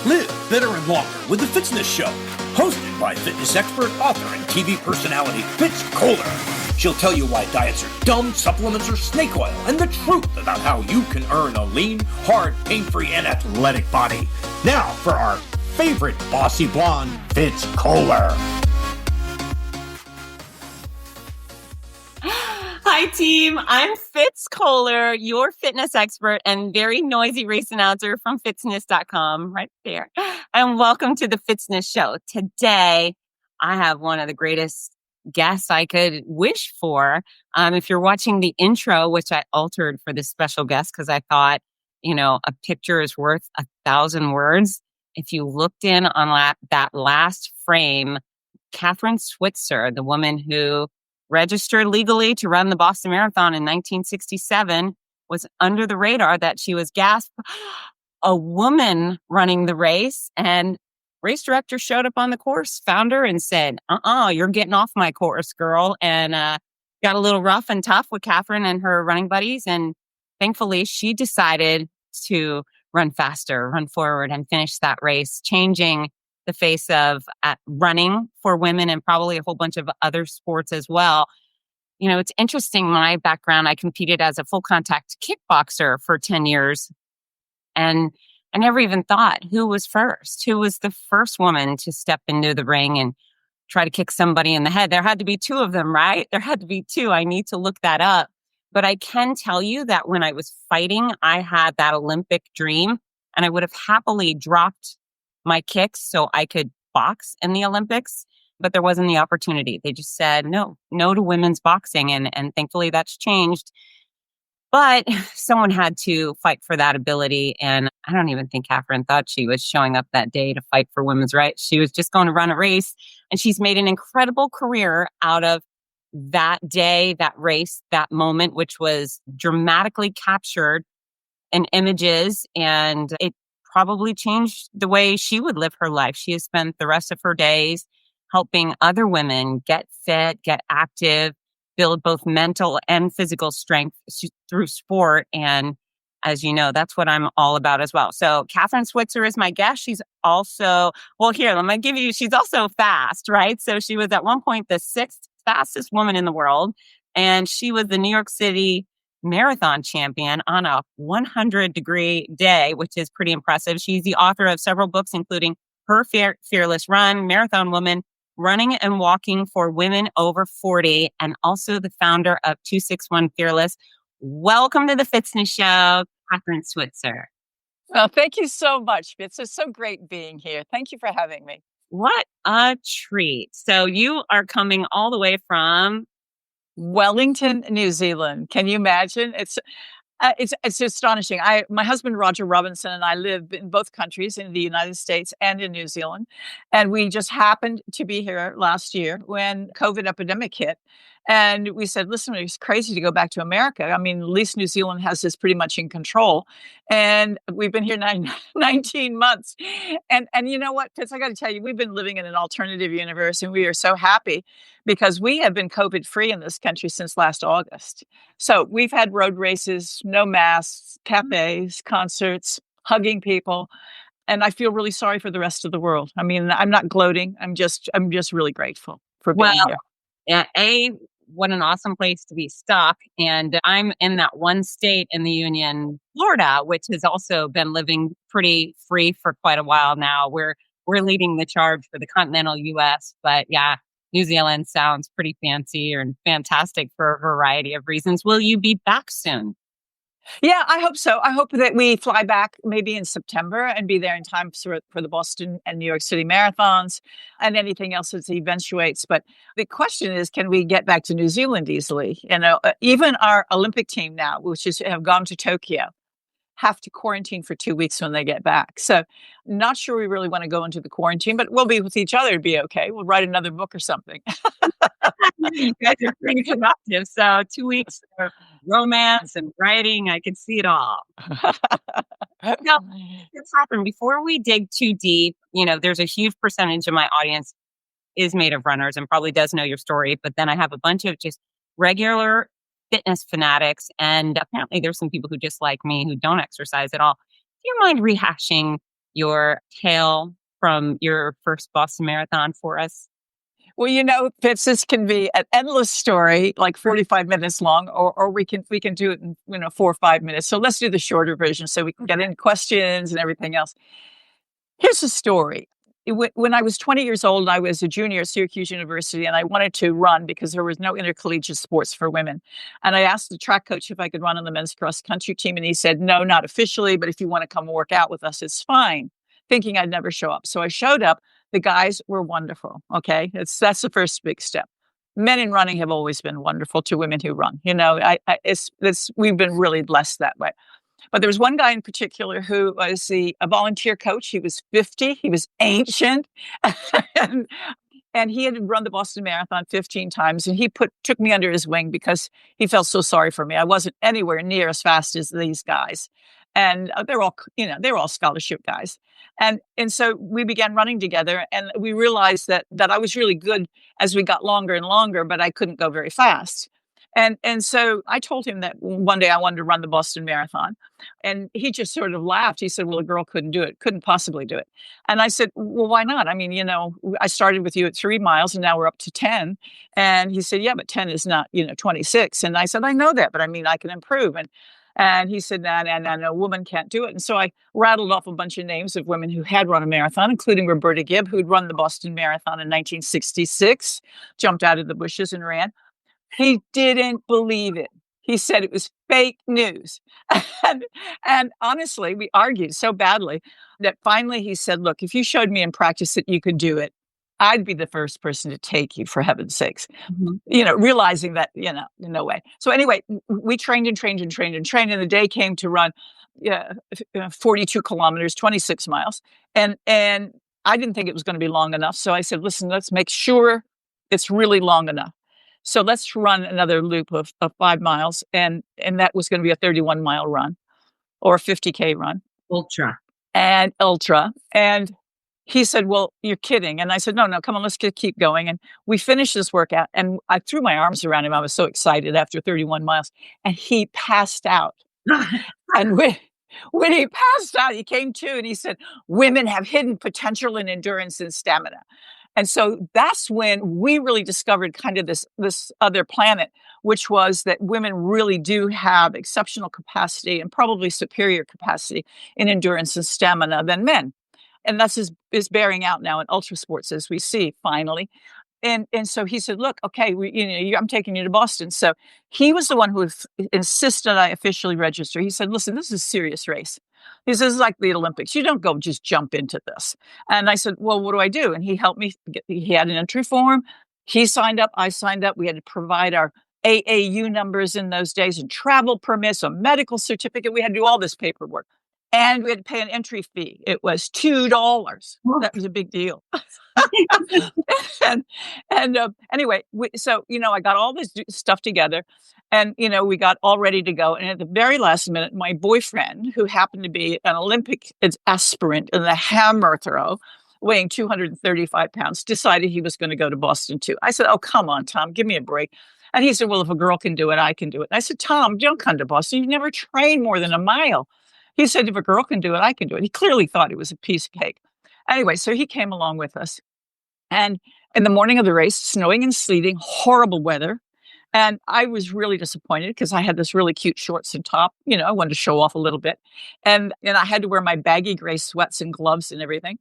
Live better and longer with the Fitzness Show, hosted by fitness expert, author, and TV personality Fitz Kohler. She'll tell you why diets are dumb, supplements are snake oil, and the truth about how you can earn a lean, hard, pain-free, and athletic body. Now for our favorite bossy blonde, Fitz Kohler. Hi, team. I'm Fitz Kohler, your fitness expert and very noisy race announcer from fitzness.com right there. And welcome to the Fitzness Show. Today, I have one of the greatest guests I could wish for. If you're watching the intro, which I altered for this special guest because I thought, a picture is worth 1,000 words. If you looked in on that last frame, Kathrine Switzer, the woman who registered legally to run the Boston Marathon in 1967, was under the radar that she was gasped, a woman running the race. And race director showed up on the course, found her and said, you're getting off my course, girl. And got a little rough and tough with Kathrine and her running buddies. And thankfully, she decided to run faster, run forward and finish that race, changing the face of running for women and probably a whole bunch of other sports as well. It's interesting. My background, I competed as a full contact kickboxer for 10 years. And I never even thought who was the first woman to step into the ring and try to kick somebody in the head. There had to be two of them, right? There had to be two. I need to look that up. But I can tell you that when I was fighting, I had that Olympic dream and I would have happily dropped my kicks so I could box in the Olympics, but there wasn't the opportunity. They just said no to women's boxing. And thankfully that's changed. But someone had to fight for that ability. And I don't even think Kathrine thought she was showing up that day to fight for women's rights. She was just going to run a race. And she's made an incredible career out of that day, that race, that moment, which was dramatically captured in images. And it probably changed the way she would live her life. She has spent the rest of her days helping other women get fit, get active, build both mental and physical strength through sport. And as you know, that's what I'm all about as well. So Kathrine Switzer is my guest. She's also, she's also fast, right? So she was at one point the 6th fastest woman in the world. And she was the New York City marathon champion on a 100-degree day, which is pretty impressive. She's the author of several books, including Her Fearless Run, Marathon Woman, Running and Walking for Women Over 40, and also the founder of 261 Fearless. Welcome to the Fitzness Show, Kathrine Switzer. Well, thank you so much, Fitz. It's so great being here. Thank you for having me. What a treat. So you are coming all the way from Wellington, New Zealand. Can you imagine? It's astonishing. My husband, Roger Robinson, and I live in both countries, in the United States and in New Zealand. And we just happened to be here last year when COVID epidemic hit. And we said, listen, it's crazy to go back to America. I mean, at least New Zealand has this pretty much in control. And we've been here 19 months. And you know what, Fitz, I got to tell you, we've been living in an alternative universe, and we are so happy because we have been COVID-free in this country since last August. So we've had road races, no masks, cafes, concerts, hugging people. And I feel really sorry for the rest of the world. I mean, I'm not gloating. I'm just really grateful for being here. Yeah, what an awesome place to be stuck. And I'm in that one state in the Union, Florida, which has also been living pretty free for quite a while now. We're leading the charge for the continental US. But yeah, New Zealand sounds pretty fancy and fantastic for a variety of reasons. Will you be back soon? Yeah, I hope so. I hope that we fly back maybe in September and be there in time for the Boston and New York City marathons and anything else that eventuates. But the question is, can we get back to New Zealand easily? Even our Olympic team now, have gone to Tokyo, have to quarantine for 2 weeks when they get back. So not sure we really want to go into the quarantine, but we'll be with each other to be okay. We'll write another book or something. You guys are pretty productive. So 2 weeks of romance and writing, I can see it all. Now, Kathrine, before we dig too deep, there's a huge percentage of my audience is made of runners and probably does know your story. But then I have a bunch of just regular fitness fanatics. And apparently there's some people who just like me who don't exercise at all. Do you mind rehashing your tale from your first Boston Marathon for us? Well, Fitz, this can be an endless story, like 45 minutes long, or we can do it in 4 or 5 minutes. So let's do the shorter version so we can get into questions and everything else. Here's the story. When I was 20 years old, I was a junior at Syracuse University, and I wanted to run because there was no intercollegiate sports for women. And I asked the track coach if I could run on the men's cross country team, and he said, no, not officially, but if you want to come work out with us, it's fine, thinking I'd never show up. So I showed up. The guys were wonderful. Okay. That's the first big step. Men in running have always been wonderful to women who run. We've been really blessed that way. But there was one guy in particular who was a volunteer coach. He was 50. He was ancient. and he had run the Boston Marathon 15 times. And he took me under his wing because he felt so sorry for me. I wasn't anywhere near as fast as these guys. And they're all scholarship guys. And so we began running together, and we realized that I was really good as we got longer and longer, but I couldn't go very fast. And so I told him that one day I wanted to run the Boston Marathon. And he just sort of laughed. He said, well, a girl couldn't do it, couldn't possibly do it. And I said, well, why not? I mean, I started with you at 3 miles and now we're up to 10. And he said, yeah, but 10 is not, 26. And I said, I know that, but I mean, I can improve. And he said, no, a woman can't do it. And so I rattled off a bunch of names of women who had run a marathon, including Roberta Gibb, who'd run the Boston Marathon in 1966, jumped out of the bushes and ran. He didn't believe it. He said it was fake news. And honestly, we argued so badly that finally he said, look, if you showed me in practice that you could do it, I'd be the first person to take you, for heaven's sakes. Mm-hmm. Realizing that, no way. So anyway, we trained and trained and trained and trained. And the day came to run 42 kilometers, 26 miles. And I didn't think it was going to be long enough. So I said, listen, let's make sure it's really long enough. So let's run another loop of 5 miles. And that was going to be a 31-mile run or a 50K run. Ultra. And he said, well, you're kidding. And I said, no, come on, let's keep going. And we finished this workout. And I threw my arms around him. I was so excited after 31 miles. And he passed out. And when he passed out, he came to and he said, women have hidden potential in endurance and stamina. And so that's when we really discovered kind of this other planet, which was that women really do have exceptional capacity and probably superior capacity in endurance and stamina than men. And that's is bearing out now in ultra sports, as we see finally. And so he said, look, okay, I'm taking you to Boston. So he was the one who insisted I officially register. He said, listen, this is a serious race. He says, it's like the Olympics. You don't go just jump into this. And I said, well, what do I do? And he helped me. He had an entry form. He signed up. I signed up. We had to provide our AAU numbers in those days and travel permits, a medical certificate. We had to do all this paperwork. And we had to pay an entry fee. It was $2. That was a big deal. Anyway, I got all this stuff together and, we got all ready to go. And at the very last minute, my boyfriend, who happened to be an Olympic aspirant in the hammer throw, weighing 235 pounds, decided he was going to go to Boston too. I said, oh, come on, Tom, give me a break. And he said, well, if a girl can do it, I can do it. And I said, Tom, don't come to Boston. You've never trained more than a mile. He said, if a girl can do it, I can do it. He clearly thought it was a piece of cake. Anyway, so he came along with us. And in the morning of the race, snowing and sleeting, horrible weather. And I was really disappointed because I had this really cute shorts and top. I wanted to show off a little bit. And I had to wear my baggy gray sweats and gloves and everything.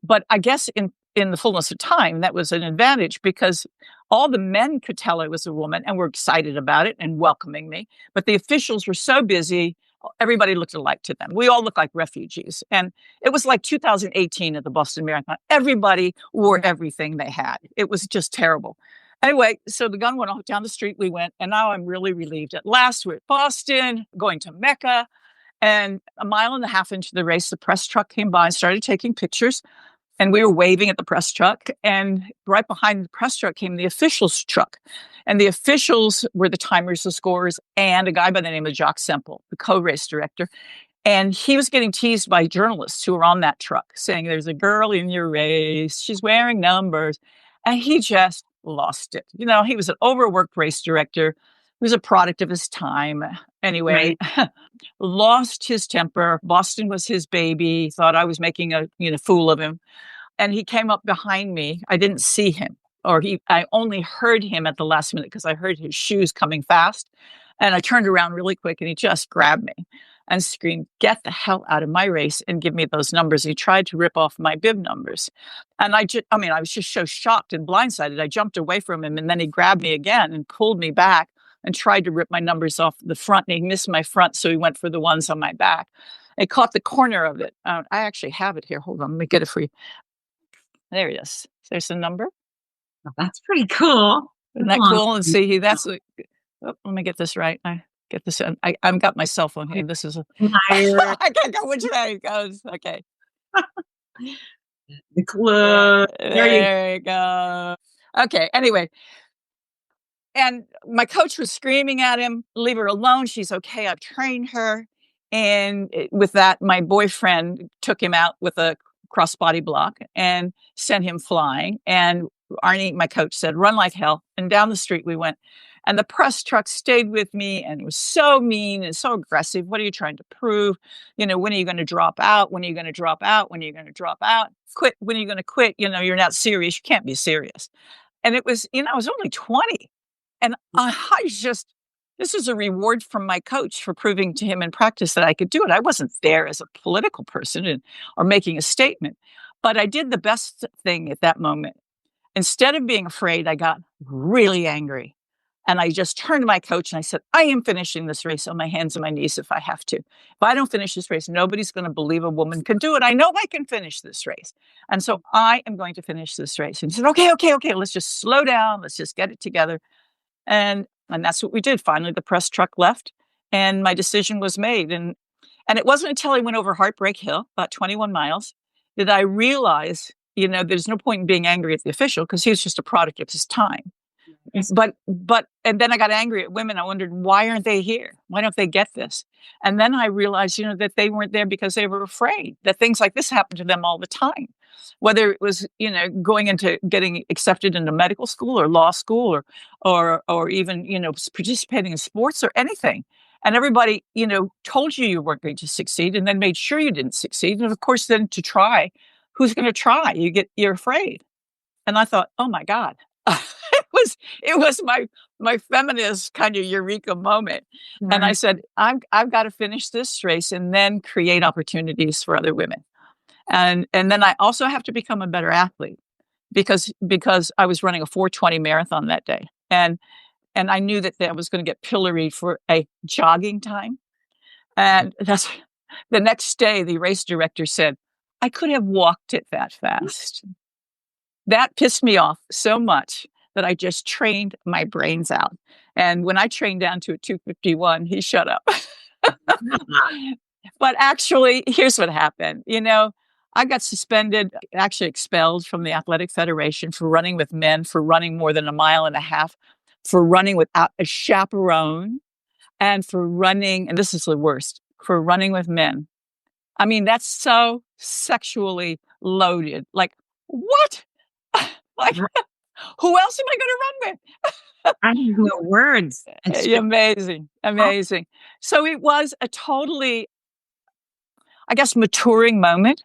But I guess in the fullness of time, that was an advantage because all the men could tell I was a woman and were excited about it and welcoming me. But the officials were so busy. Everybody looked alike to them. We all looked like refugees. And it was like 2018 at the Boston Marathon. Everybody wore everything they had. It was just terrible. Anyway, so the gun went off down the street. We went, and now I'm really relieved. At last, we're at Boston, going to Mecca. And a mile and a half into the race, the press truck came by and started taking pictures. And we were waving at the press truck. And right behind the press truck came the officials' truck. And the officials were the timers, the scorers, and a guy by the name of Jacques Semple, the co-race director. And he was getting teased by journalists who were on that truck, saying, there's a girl in your race. She's wearing numbers. And he just lost it. He was an overworked race director. He was a product of his time. Anyway, lost his temper. Boston was his baby. Thought I was making a fool of him. And he came up behind me. I didn't see him, I only heard him at the last minute because I heard his shoes coming fast. And I turned around really quick and he just grabbed me and screamed, "Get the hell out of my race and give me those numbers." He tried to rip off my bib numbers. And I was just so shocked and blindsided. I jumped away from him and then he grabbed me again and pulled me back and tried to rip my numbers off the front. And he missed my front, so he went for the ones on my back. I caught the corner of it. I actually have it here. Hold on, let me get it for you. There it is. There's the number. Oh, that's pretty cool. Isn't that cool? And see, let me get this right. I get this. I've got my cell phone here. This is I can't go which way it goes. Okay. The club. There you go. Okay. Anyway. And my coach was screaming at him, "Leave her alone. She's okay. I've trained her." And with that, my boyfriend took him out with a crossbody block and sent him flying. And Arnie, my coach, said, "Run like hell." And down the street we went. And the press truck stayed with me and it was so mean and so aggressive. "What are you trying to prove? When are you going to drop out? When are you going to drop out? When are you going to drop out? Quit. When are you going to quit? You're not serious. You can't be serious." And it was, I was only 20. And this is a reward from my coach for proving to him in practice that I could do it. I wasn't there as a political person or making a statement, but I did the best thing at that moment. Instead of being afraid, I got really angry. And I just turned to my coach and I said, "I am finishing this race on my hands and my knees if I have to. If I don't finish this race, nobody's going to believe a woman can do it. I know I can finish this race. And so I am going to finish this race." And he said, okay, let's just slow down. Let's just get it together. And that's what we did. Finally, the press truck left and my decision was made. And it wasn't until I went over Heartbreak Hill, about 21 miles, that I realized, there's no point in being angry at the official because he was just a product of his time. Yes. And then I got angry at women. I wondered, why aren't they here? Why don't they get this? And then I realized, that they weren't there because they were afraid that things like this happened to them all the time. Whether it was, going into getting accepted into medical school or law school or even, participating in sports or anything. And everybody, told you weren't going to succeed and then made sure you didn't succeed. And of course, then to try, who's going to try? You're afraid. And I thought, oh my God, it was my feminist kind of eureka moment. Right. And I said, I've got to finish this race and then create opportunities for other women. And then I also have to become a better athlete because I was running a 4:20 marathon that day. And I knew that I was going to get pilloried for a jogging time. And that's the next day, the race director said, "I could have walked it that fast." That pissed me off so much that I just trained my brains out. And when I trained down to a 2:51, he shut up. But actually, here's what happened. I got suspended, actually expelled from the Athletic Federation for running with men, for running more than a mile and a half, for running without a chaperone, and for running, and this is the worst, for running with men. I mean, that's so sexually loaded. Like, what? Like, who else am I going to run with? I have no words. Amazing. So it was a totally, I guess, maturing moment.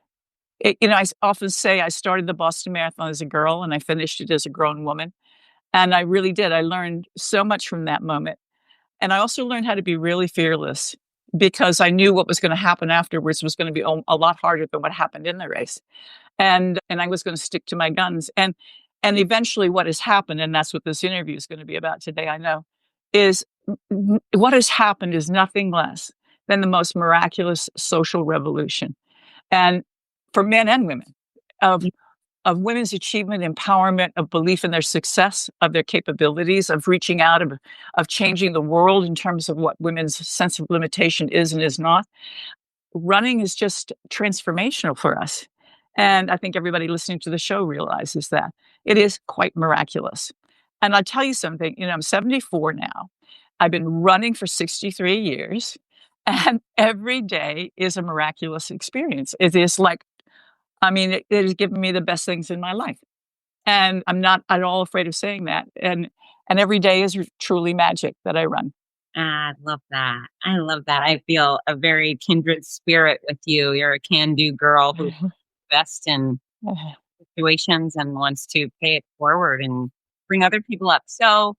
I often say I started the Boston Marathon as a girl and I finished it as a grown woman. And I really did. I learned so much from that moment. And I also learned how to be really fearless because I knew what was going to happen afterwards was going to be a lot harder than what happened in the race. And I was going to stick to my guns. And eventually what has happened, and that's what this interview is going to be about today, I know, is what has happened is nothing less than the most miraculous social revolution. And for men and women, of women's achievement, empowerment, of belief in their success, of their capabilities, of reaching out, of changing the world in terms of what women's sense of limitation is and is not. Running is just transformational for us. And I think everybody listening to the show realizes that. It is quite miraculous. And I'll tell you something, I'm 74 now. I've been running for 63 years. And every day is a miraculous experience. It is like, it has given me the best things in my life. And I'm not at all afraid of saying that. And every day is truly magic that I run. I love that. I love that. I feel a very kindred spirit with you. You're a can-do girl who's best in situations and wants to pay it forward and bring other people up. So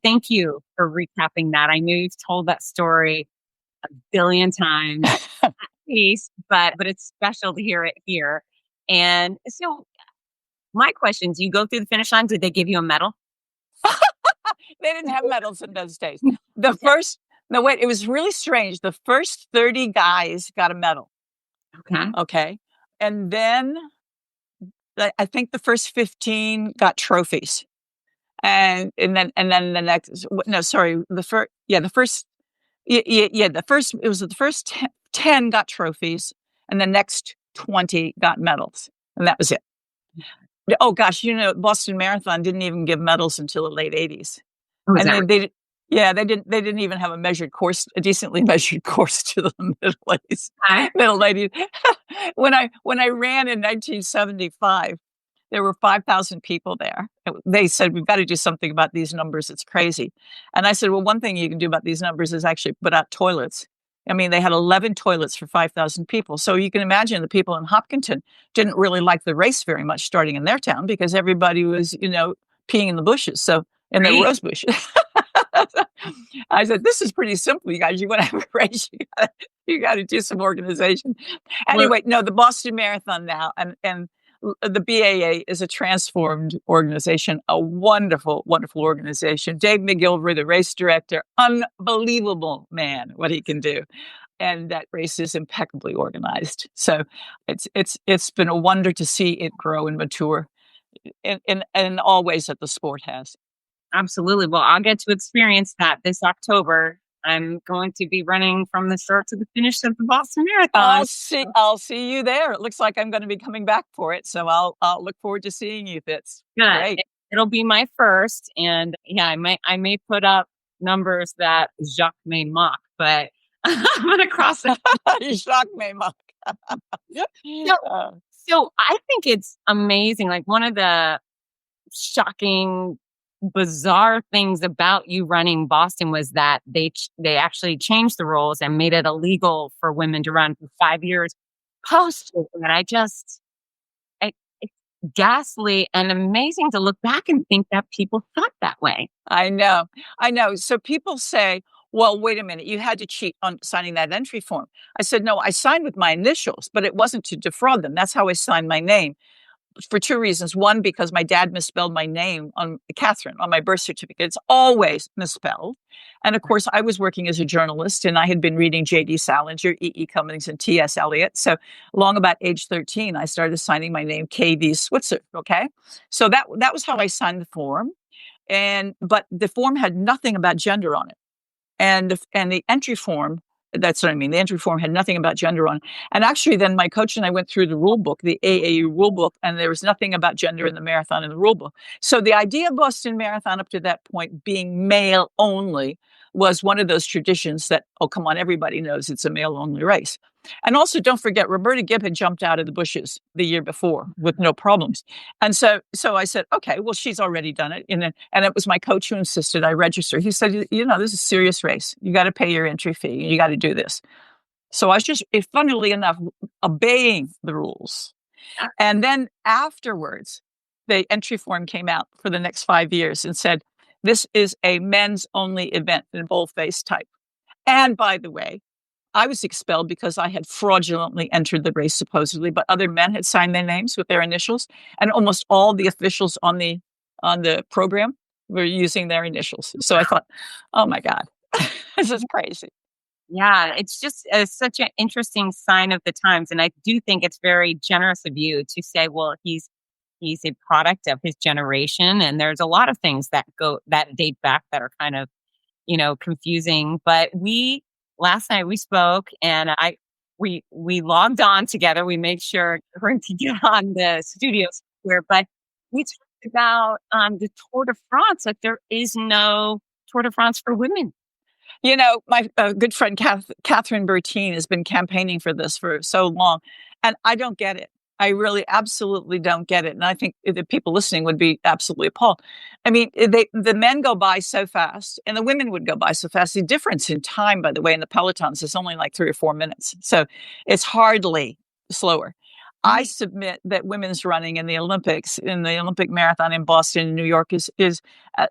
thank you for recapping that. I know you've told that story a billion times, at least, but it's special to hear it here. And so my questions, you go through the finish line, did they give you a medal? They didn't have medals in those days. The first, no, wait, it was really strange. The first 30 guys got a medal. Okay. Okay. And then I think the first 15 got trophies. And then the next, no, sorry, the first, the first, it was the first 10 got trophies and the next 20 got medals. And that was it. Oh gosh, Boston Marathon didn't even give medals until the late 80s. Oh, is And that they didn't even have a decently measured course to the middle ladies. When I ran in 1975, there were 5,000 people there. They said, we've got to do something about these numbers. It's crazy. And I said, well, one thing you can do about these numbers is actually put out toilets. I mean, they had 11 toilets for 5,000 people. So you can imagine the people in Hopkinton didn't really like the race very much starting in their town because everybody was, peeing in the bushes. So in the rose bushes. I said, this is pretty simple, you guys. You want to have a race, you got to do some organization. Anyway, no, the Boston Marathon now and the BAA is a transformed organization, a wonderful, wonderful organization. Dave McGilvery, the race director, unbelievable man, what he can do. And that race is impeccably organized. So it's been a wonder to see it grow and mature in all ways that the sport has. Absolutely. Well, I'll get to experience that this October. I'm going to be running from the start to the finish of the Boston Marathon. I'll see you there. It looks like I'm going to be coming back for it, so I'll look forward to seeing you. Fitz. Good. Great. It'll be my first, and yeah, I may put up numbers that Jacques may mock, but I'm going to cross it. Jacques may mock. So I think it's amazing. Like one of the shocking, bizarre things about you running Boston was that they actually changed the rules and made it illegal for women to run for 5 years post. And it's ghastly and amazing to look back and think that people thought that way. I know. So people say, well, wait a minute, you had to cheat on signing that entry form. I said, no, I signed with my initials, but it wasn't to defraud them. That's how I signed my name. For two reasons. One, because my dad misspelled my name on Kathrine on my birth certificate. It's always misspelled. And of course, I was working as a journalist and I had been reading J.D. Salinger, E.E. Cummings, and T.S. Eliot. So along about age 13, I started signing my name K.V. Switzer. Okay. So that was how I signed the form. But the form had nothing about gender on it. And the entry form, that's what I mean. The entry form had nothing about gender on it. And actually, then my coach and I went through the rule book, the AAU rule book, and there was nothing about gender in the marathon in the rule book. So the idea of Boston Marathon up to that point being male only was one of those traditions that, oh, come on, everybody knows it's a male only race. And also, don't forget, Roberta Gibb had jumped out of the bushes the year before with no problems. And so I said, okay, well, she's already done it. And it was my coach who insisted I register. He said, this is a serious race. You got to pay your entry fee. You got to do this. So I was just, funnily enough, obeying the rules. And then afterwards, the entry form came out for the next 5 years and said, this is a men's only event in boldface type. And by the way, I was expelled because I had fraudulently entered the race, supposedly, but other men had signed their names with their initials, and almost all the officials on the program were using their initials. So I thought, oh my God, this is crazy. Yeah, it's just such an interesting sign of the times, and I do think it's very generous of you to say, well, he's a product of his generation, and there's a lot of things that date back that are kind of confusing, but last night we spoke and we logged on together. We made sure to get on the studio software, but we talked about the Tour de France. Like there is no Tour de France for women. My good friend Kathrine Bertine has been campaigning for this for so long, and I don't get it. I really absolutely don't get it. And I think the people listening would be absolutely appalled. I mean, the men go by so fast and the women would go by so fast. The difference in time, by the way, in the pelotons is only like 3 or 4 minutes. So it's hardly slower. I submit that women's running in the Olympics, in the Olympic marathon in Boston and New York is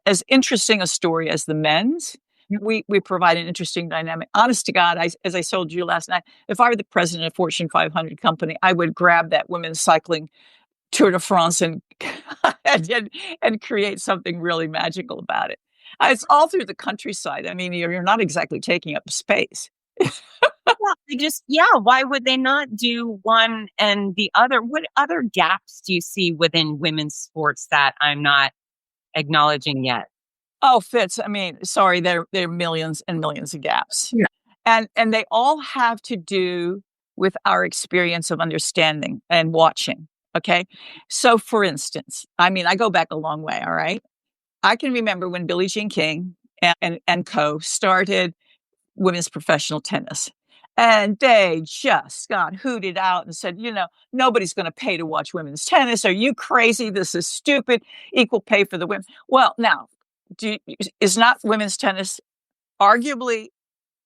as interesting a story as the men's. We provide an interesting dynamic. Honest to God, as I told you last night, if I were the president of a Fortune 500 company, I would grab that women's cycling Tour de France and and create something really magical about it. It's all through the countryside. I mean, you're not exactly taking up space. Why would they not do one and the other? What other gaps do you see within women's sports that I'm not acknowledging yet? Oh, Fitz, I mean, sorry, there are millions and millions of gaps. Yeah. And they all have to do with our experience of understanding and watching. Okay. So for instance, I mean, I go back a long way, all right? I can remember when Billie Jean King and co started women's professional tennis. And they just got hooted out and said, nobody's going to pay to watch women's tennis. Are you crazy? This is stupid. Equal pay for the women. Well, now, is not women's tennis arguably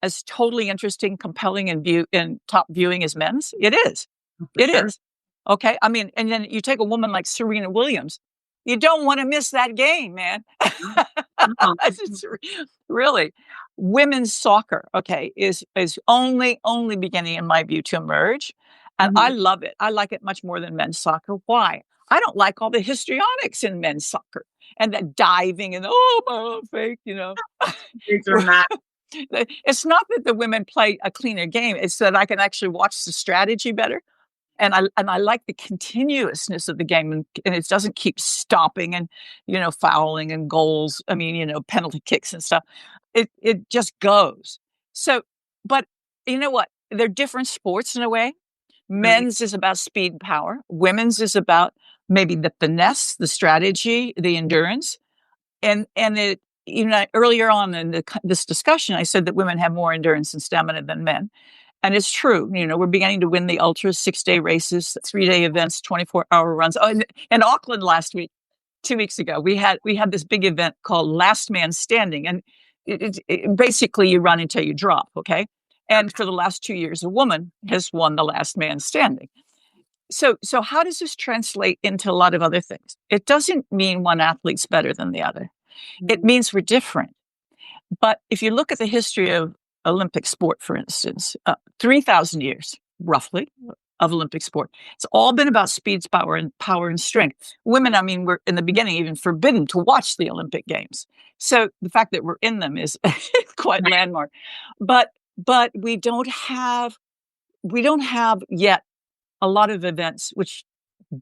as totally interesting, compelling, and top viewing as men's? It is. It is. Okay. I mean, and then you take a woman like Serena Williams. You don't want to miss that game, man. Really, women's soccer, okay, is only beginning, in my view, to emerge, and I love it. I like it much more than men's soccer. Why? I don't like all the histrionics in men's soccer and that diving and fake, It's not that the women play a cleaner game; it's that I can actually watch the strategy better. And I like the continuousness of the game, and it doesn't keep stopping and fouling and goals. I mean, penalty kicks and stuff. It just goes. So, but you know what? They're different sports in a way. Men's is about speed and power. Women's is about maybe the finesse, the strategy, the endurance, and it. Earlier on in this discussion, I said that women have more endurance and stamina than men. And it's true. We're beginning to win the ultras, 6-day races, 3-day events, 24-hour runs. Oh, in Auckland last week, 2 weeks ago, we had this big event called Last Man Standing. And it basically you run until you drop, okay? And for the last 2 years, a woman has won the Last Man Standing. So how does this translate into a lot of other things? It doesn't mean one athlete's better than the other. It means we're different. But if you look at the history of Olympic sport, for instance, 3,000 years, roughly, of Olympic sport. It's all been about speed, power, and strength. Women, I mean, were in the beginning even forbidden to watch the Olympic Games. So the fact that we're in them is quite landmark. But we don't have yet a lot of events which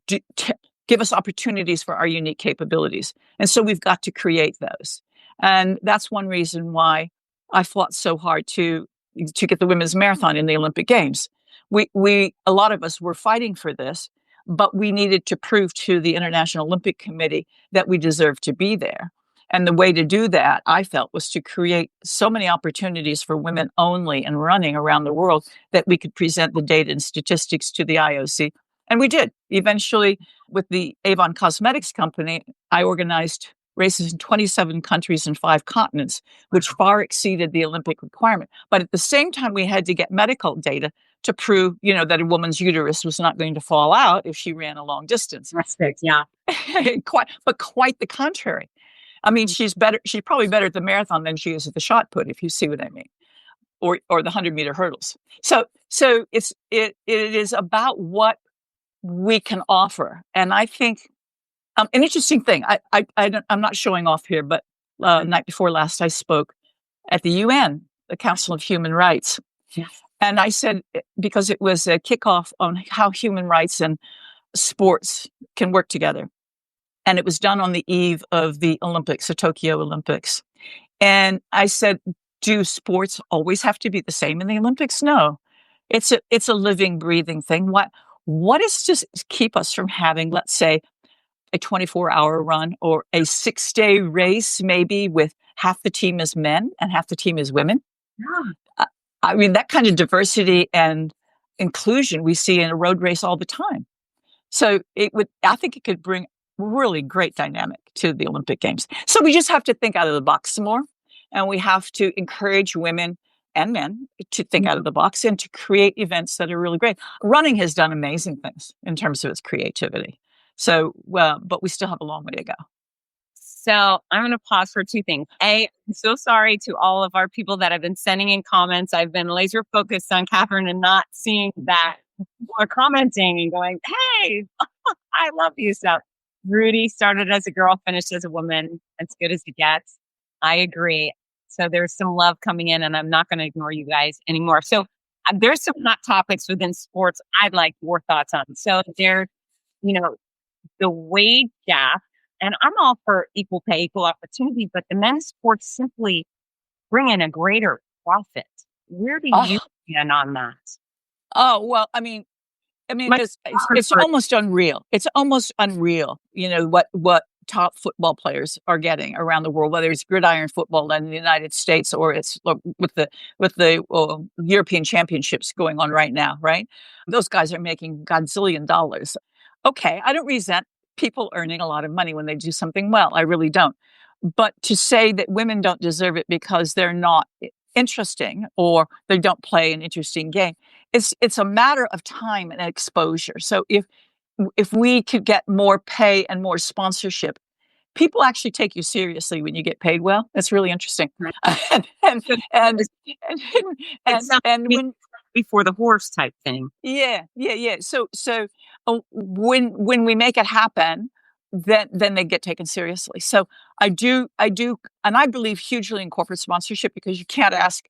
give us opportunities for our unique capabilities. And so we've got to create those. And that's one reason why I fought so hard to get the women's marathon in the Olympic Games. A lot of us were fighting for this, but we needed to prove to the International Olympic Committee that we deserved to be there. And the way to do that, I felt, was to create so many opportunities for women only in running around the world that we could present the data and statistics to the IOC. And we did. Eventually, with the Avon Cosmetics company, I organized races in 27 countries and 5 continents, which far exceeded the Olympic requirement. But at the same time, we had to get medical data to prove, that a woman's uterus was not going to fall out if she ran a long distance. Respect, yeah. Quite the contrary. I mean, she's probably better at the marathon than she is at the shot put, if you see what I mean, or the 100-meter hurdles. So it is about what we can offer. And I think an interesting thing, I'm not showing off here, but night before last, I spoke at the UN, the Council of Human Rights. Yes. And I said, because it was a kickoff on how human rights and sports can work together. And it was done on the eve of the Olympics, the Tokyo Olympics. And I said, do sports always have to be the same in the Olympics? No, it's a living, breathing thing. What is to keep us from having, let's say, a 24-hour run or a 6-day race, maybe with half the team is men and half the team is women? Yeah. I mean, that kind of diversity and inclusion we see in a road race all the time. So I think it could bring really great dynamic to the Olympic Games. So we just have to think out of the box some more, and we have to encourage women and men to think out of the box and to create events that are really great. Running has done amazing things in terms of its creativity. So, but we still have a long way to go. So I'm going to pause for two things. I'm so sorry to all of our people that have been sending in comments. I've been laser focused on Kathrine and not seeing that people are commenting and going, hey, I love you. So Rudy started as a girl, finished as a woman. As good as it gets. I agree. So there's some love coming in, and I'm not going to ignore you guys anymore. So there's some hot topics within sports I'd like your thoughts on. So there's, the wage gap, and I'm all for equal pay, equal opportunity, but the men's sports simply bring in a greater profit. Where do you stand on that? Oh, well, I mean, it's almost unreal. It's almost unreal, what top football players are getting around the world, whether it's gridiron football in the United States or it's with the European Championships going on right now, right? Those guys are making godzillion dollars. Okay, I don't resent people earning a lot of money when they do something well. I really don't. But to say that women don't deserve it because they're not interesting or they don't play an interesting game, it's a matter of time and exposure. So if we could get more pay and more sponsorship, people actually take you seriously when you get paid well. That's really interesting. Right. and when before the horse type thing. Yeah. So when we make it happen, then they get taken seriously. So I do, and I believe hugely in corporate sponsorship because you can't ask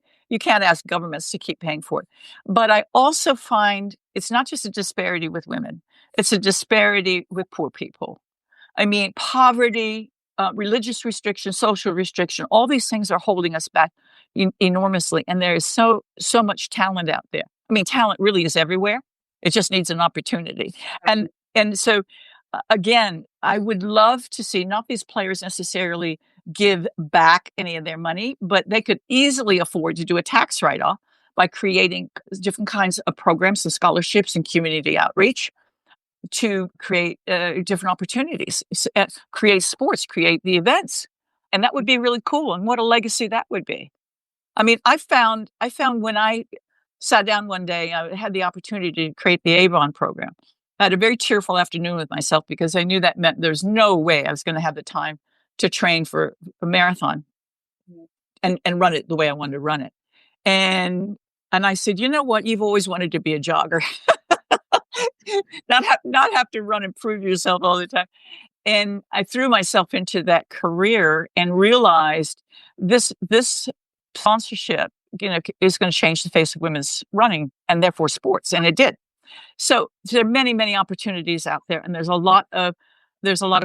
governments to keep paying for it. But I also find it's not just a disparity with women; it's a disparity with poor people. I mean, poverty, religious restriction, social restriction, all these things are holding us back enormously. And there is so much talent out there. I mean, talent really is everywhere. It just needs an opportunity. And so, again, I would love to see not these players necessarily give back any of their money, but they could easily afford to do a tax write-off by creating different kinds of programs and scholarships and community outreach to create different opportunities, create sports, create the events. And that would be really cool. And what a legacy that would be. I mean, I found when I sat down one day, I had the opportunity to create the Avon program. I had a very tearful afternoon with myself because I knew that meant there's no way I was going to have the time to train for a marathon and run it the way I wanted to run it. And I said, you know what? You've always wanted to be a jogger. not have to run and prove yourself all the time. And I threw myself into that career and realized this sponsorship, is going to change the face of women's running and therefore sports. And it did. So there are many, many opportunities out there. And there's a lot of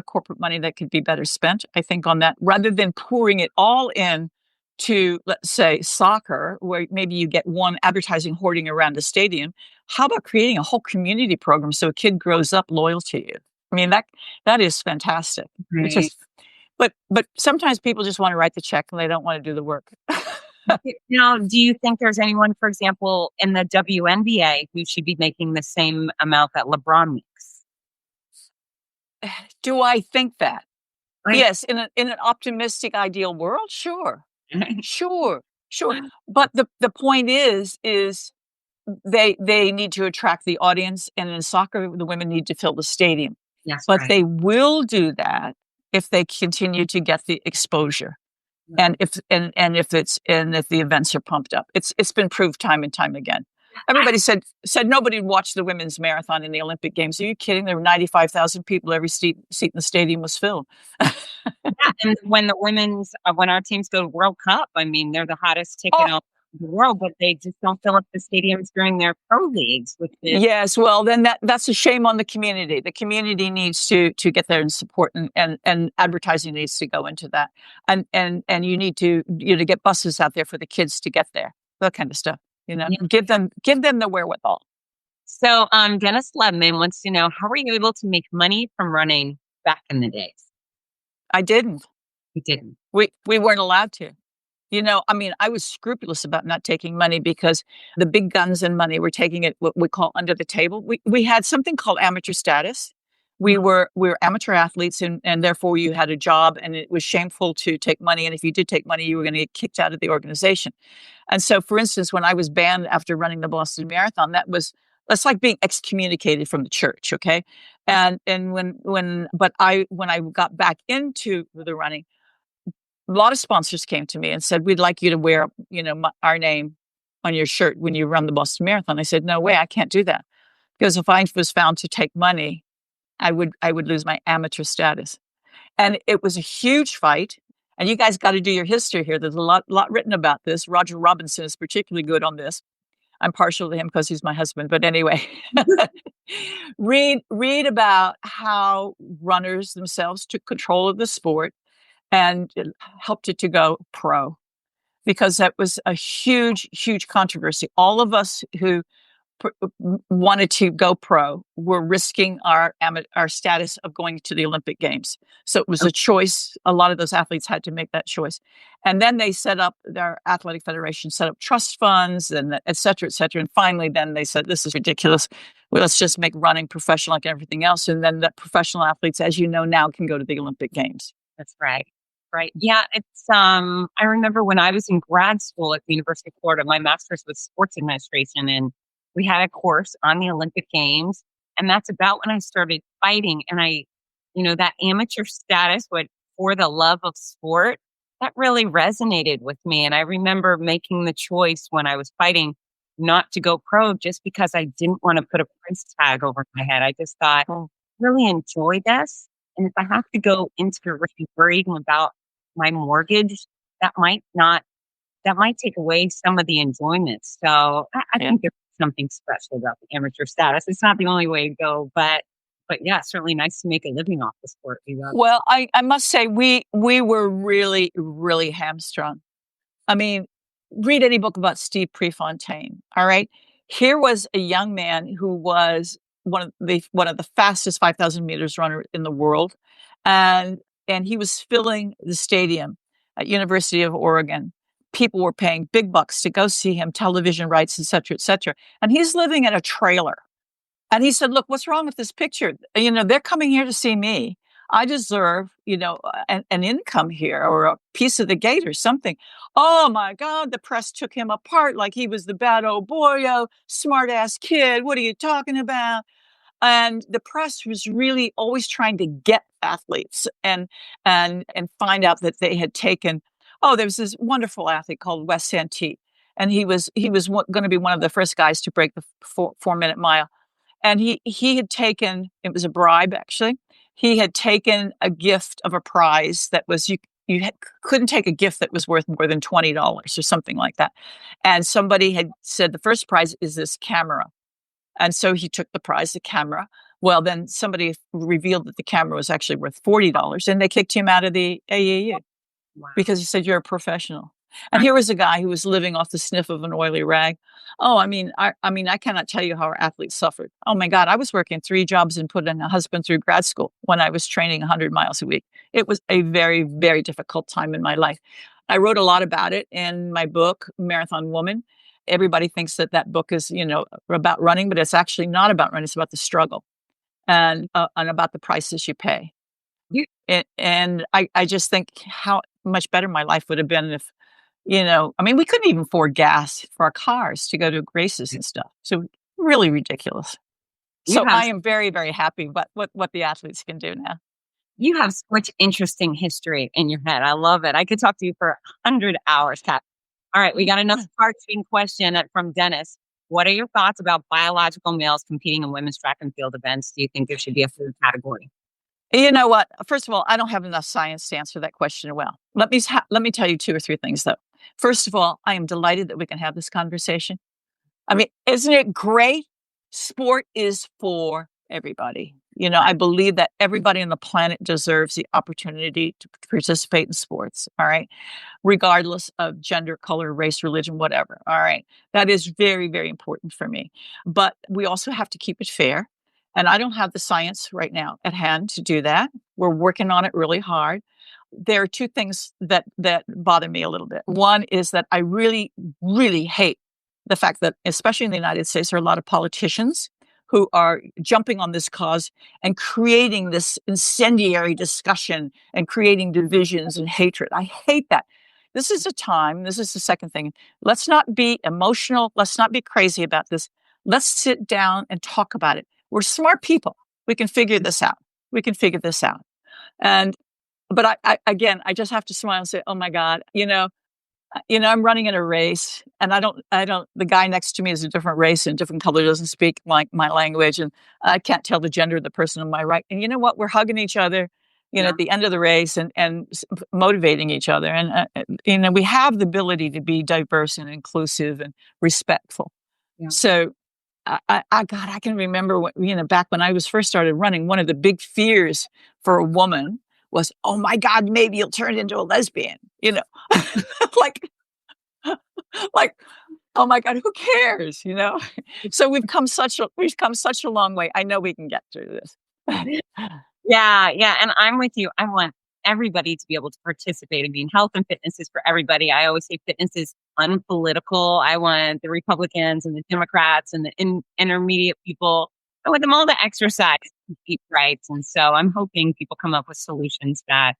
corporate money that could be better spent, I think, on that, rather than pouring it all in to, let's say, soccer, where maybe you get one advertising hoarding around a stadium. How about creating a whole community program so a kid grows up loyal to you? I mean, that is fantastic. Right. But sometimes people just want to write the check and they don't want to do the work. Now, do you think there's anyone, for example, in the WNBA who should be making the same amount that LeBron makes? Do I think that? Right. Yes, in an optimistic, ideal world, sure. Sure. But the point is they need to attract the audience, and in soccer, the women need to fill the stadium. Yes, but right. They will do that if they continue to get the exposure, and if the events are pumped up. It's been proved time and time again. Everybody said nobody watched the women's marathon in the Olympic Games. Are you kidding? There were 95,000 people. Every seat in the stadium was filled. Yeah, and when our teams go to World Cup, I mean, they're the hottest ticket in the world, but they just don't fill up the stadiums during their pro leagues. Yes, well, then that's a shame on the community. The community needs to get there and support, and advertising needs to go into that, and you need to get buses out there for the kids to get there, that kind of stuff. Yeah. Give them the wherewithal. So, Dennis Ledman wants to know, how were you able to make money from running back in the days? I didn't. You didn't. We weren't allowed to. I mean, I was scrupulous about not taking money because the big guns and money were taking it what we call under the table. We had something called amateur status. We were amateur athletes, and therefore you had a job, and it was shameful to take money. And if you did take money, you were going to get kicked out of the organization. And so, for instance, when I was banned after running the Boston Marathon, that's like being excommunicated from the church. Okay, and when I got back into the running, a lot of sponsors came to me and said, "We'd like you to wear, our name on your shirt when you run the Boston Marathon." I said, "No way, I can't do that, because if I was found to take money, I would lose my amateur status." And it was a huge fight. And you guys got to do your history here. There's a lot written about this. Roger Robinson is particularly good on this. I'm partial to him because he's my husband. But anyway, read about how runners themselves took control of the sport and helped it to go pro, because that was a huge, huge controversy. All of us who wanted to go pro were risking our status of going to the Olympic Games. So it was a choice. A lot of those athletes had to make that choice. And then they set up, their athletic federation set up trust funds and et cetera, et cetera. And finally, then they said, this is ridiculous. Well, let's just make running professional like everything else. And then the professional athletes, as you know, now can go to the Olympic Games. That's right. Right. Yeah. It's, I remember when I was in grad school at the University of Florida, my master's was sports administration, and we had a course on the Olympic Games. And that's about when I started fighting. And that amateur status for the love of sport, that really resonated with me. And I remember making the choice when I was fighting not to go pro, just because I didn't want to put a price tag over my head. I just thought, I really enjoy this. And if I have to go into worrying about my mortgage, that might take away some of the enjoyment. So I think there's something special about the amateur status. It's not the only way to go, but yeah, certainly nice to make a living off the sport. Well, I must say we were really, really hamstrung. I mean, read any book about Steve Prefontaine. All right. Here was a young man who was one of the fastest 5,000 meters runner in the world. And he was filling the stadium at University of Oregon. People were paying big bucks to go see him, television rights, et cetera, et cetera. And he's living in a trailer. And he said, "Look, what's wrong with this picture? They're coming here to see me. I deserve, an income here, or a piece of the gate or something." Oh my God, the press took him apart like he was the bad old boy, smart ass kid. What are you talking about? And the press was really always trying to get athletes and find out that they had taken. Oh, there was this wonderful athlete called Wes Santee, and he was going to be one of the first guys to break the 4-minute mile. And he had taken, it was a bribe actually. He had taken a gift of a prize that was, couldn't take a gift that was worth more than $20 or something like that. And somebody had said the first prize is this camera. And so he took the prize, the camera. Well, then somebody revealed that the camera was actually worth $40, and they kicked him out of the AAU. Wow. Because he said, "You're a professional." And here was a guy who was living off the sniff of an oily rag. Oh, I mean, I cannot tell you how our athletes suffered. Oh my God, I was working 3 jobs and putting a husband through grad school when I was training 100 miles a week. It was a very, very difficult time in my life. I wrote a lot about it in my book, Marathon Woman. Everybody thinks that book is, about running, but it's actually not about running. It's about the struggle and about the prices you pay. And I just think how much better my life would have been if, we couldn't even afford gas for our cars to go to races and stuff. So really ridiculous. So I am very, very happy what the athletes can do now. You have such interesting history in your head. I love it. I could talk to you for 100 hours, Kat. All right, we got another hard-hitting question from Dennis. What are your thoughts about biological males competing in women's track and field events? Do you think there should be a food category? You know what? First of all, I don't have enough science to answer that question well. Let me tell you 2 or 3 things, though. First of all, I am delighted that we can have this conversation. I mean, isn't it great? Sport is for everybody. I believe that everybody on the planet deserves the opportunity to participate in sports. All right. Regardless of gender, color, race, religion, whatever. All right. That is very, very important for me. But we also have to keep it fair. And I don't have the science right now at hand to do that. We're working on it really hard. there are two things that bother me a little bit. One is that I really, really hate the fact that, especially in the United States, there are a lot of politicians who are jumping on this cause and creating this incendiary discussion and creating divisions and hatred. I hate that. This is a time, this is the second thing. Let's not be emotional. Let's not be crazy about this. Let's sit down and talk about it. We're smart people. We can figure this out. We can figure this out. But I just have to smile and say, oh my God, I'm running in a race, and the guy next to me is a different race and different color, doesn't speak my language, and I can't tell the gender of the person on my right. And you know what? We're hugging each other, at the end of the race and motivating each other. And, we have the ability to be diverse and inclusive and respectful. Yeah. So I can remember back when I was first started running, one of the big fears for a woman was, oh my God, maybe you'll turn into a lesbian, like, oh my God, who cares, So we've come such a long way. I know we can get through this. Yeah. And I'm with you. I want everybody to be able to participate. I mean, health and fitness is for everybody. I always say fitness is unpolitical. I want the Republicans and the Democrats and the intermediate people. I want them all to exercise and eat right. And so I'm hoping people come up with solutions that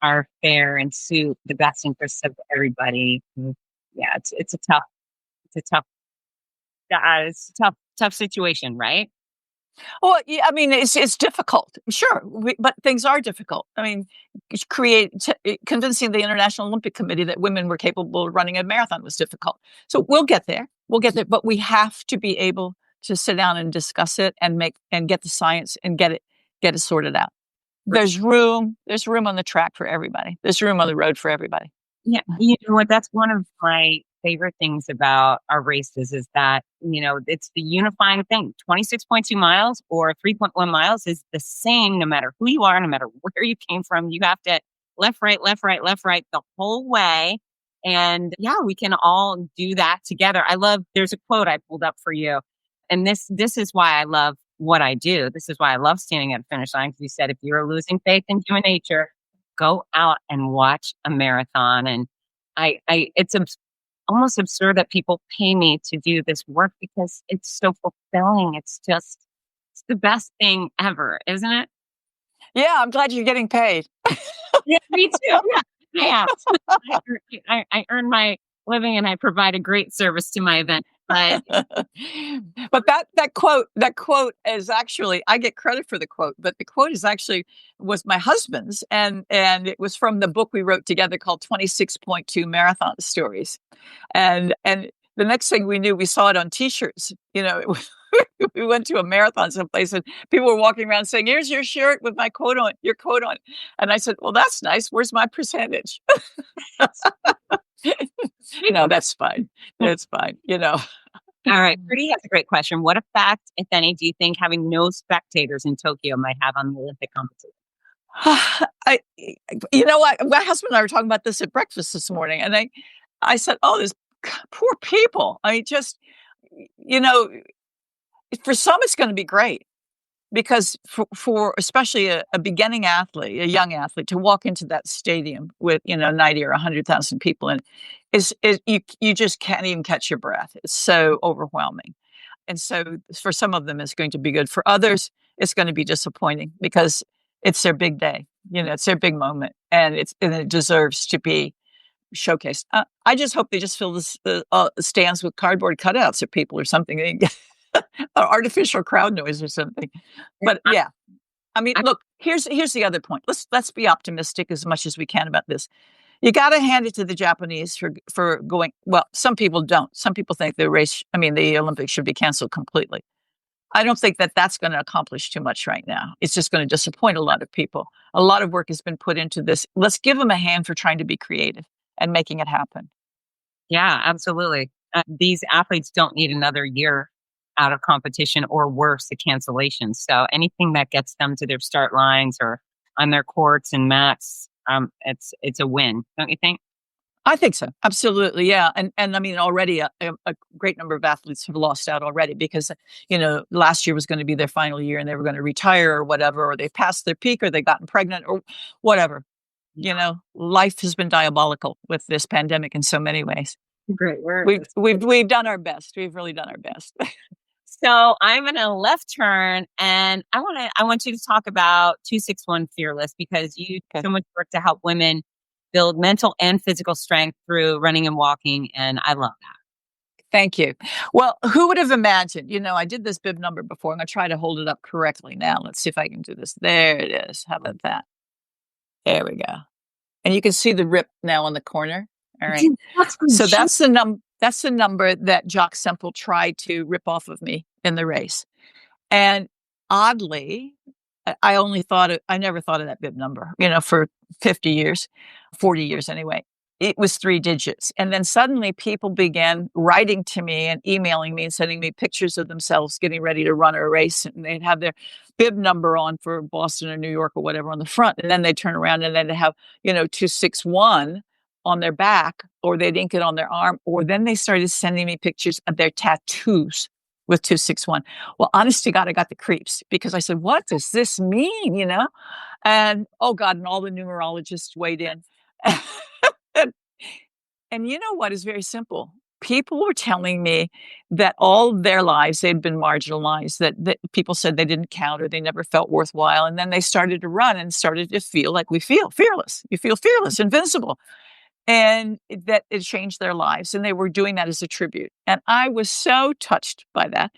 are fair and suit the best interests of everybody. Yeah, it's a tough situation, right? Well, yeah, I mean, it's difficult, sure, but things are difficult. I mean, convincing the International Olympic Committee that women were capable of running a marathon was difficult. So we'll get there, but we have to be able to sit down and discuss it and get the science and get it sorted out. There's room on the track for everybody. There's room on the road for everybody. Yeah, you know what? That's one of my favorite things about our races is that, it's the unifying thing. 26.2 miles or 3.1 miles is the same no matter who you are, no matter where you came from. You have to left, right the whole way. And yeah, we can all do that together. There's a quote I pulled up for you. And this is why I love what I do. This is why I love standing at a finish line. Because you said, if you're losing faith in human nature, go out and watch a marathon. And it's almost absurd that people pay me to do this work because it's so fulfilling. It's the best thing ever, isn't it? Yeah, I'm glad you're getting paid. Yeah, me too. Yeah. I earn my living and I provide a great service to my event. But that quote is actually, I get credit for the quote, but the quote was my husband's, and it was from the book we wrote together called 26.2 Marathon Stories. And the next thing we knew, we saw it on T-shirts. We went to a marathon someplace and people were walking around saying, "Here's your shirt with my quote on, your quote on." And I said, "Well, that's nice. Where's my percentage?" That's fine. That's fine. All right. Pretty has a great question. What effect, if any, do you think having no spectators in Tokyo might have on the Olympic competition? My husband and I were talking about this at breakfast this morning, and I said, "Oh, these poor people." For some, it's going to be great because for especially a beginning athlete, a young athlete, to walk into that stadium with 90 or 100,000 people in, you just can't even catch your breath. It's so overwhelming, and so for some of them, it's going to be good. For others, it's going to be disappointing because it's their big day. It's their big moment, and it deserves to be showcased. I just hope they just fill the stands with cardboard cutouts of people or something. Artificial crowd noise or something. But yeah, I mean, look, here's the other point. Let's be optimistic as much as we can about this. You got to hand it to the Japanese for going. Well, some people don't. Some people think the Olympics should be canceled completely. I don't think that that's going to accomplish too much right now. It's just going to disappoint a lot of people. A lot of work has been put into this. Let's give them a hand for trying to be creative and making it happen. Yeah, absolutely. These athletes don't need another year out of competition or worse, a cancellation. So anything that gets them to their start lines or on their courts and mats, it's a win, don't you think? I think so. Absolutely. Yeah. And I mean, already a great number of athletes have lost out already because, last year was going to be their final year and they were going to retire or whatever, or they passed their peak or they gotten pregnant or whatever. life has been diabolical with this pandemic in so many ways. Great word. We've done our best. We've really done our best. So I'm going to left turn, and I want you to talk about 261 Fearless, because you do so much work to help women build mental and physical strength through running and walking, and I love that. Thank you. Well, who would have imagined? I did this bib number before. I'm going to try to hold it up correctly now. Let's see if I can do this. There it is. How about that? There we go. And you can see the rip now on the corner. All right. So that's the number that Jock Semple tried to rip off of me in the race. And oddly, I never thought of that bib number, for 50 years, 40 years anyway. It was 3 digits. And then suddenly people began writing to me and emailing me and sending me pictures of themselves getting ready to run a race. And they'd have their bib number on for Boston or New York or whatever on the front. And then they'd turn around and then they'd have, 261 on their back, or they'd ink it on their arm. Or then they started sending me pictures of their tattoos with 261. Well, honest to God, I got the creeps, because I said, what does this mean? And oh God, and all the numerologists weighed in. And you know what is very simple? People were telling me that all their lives they'd been marginalized, that people said they didn't count or they never felt worthwhile. And then they started to run and started to feel like we feel fearless. You feel fearless, invincible. And that it changed their lives. And they were doing that as a tribute. And I was so touched by that.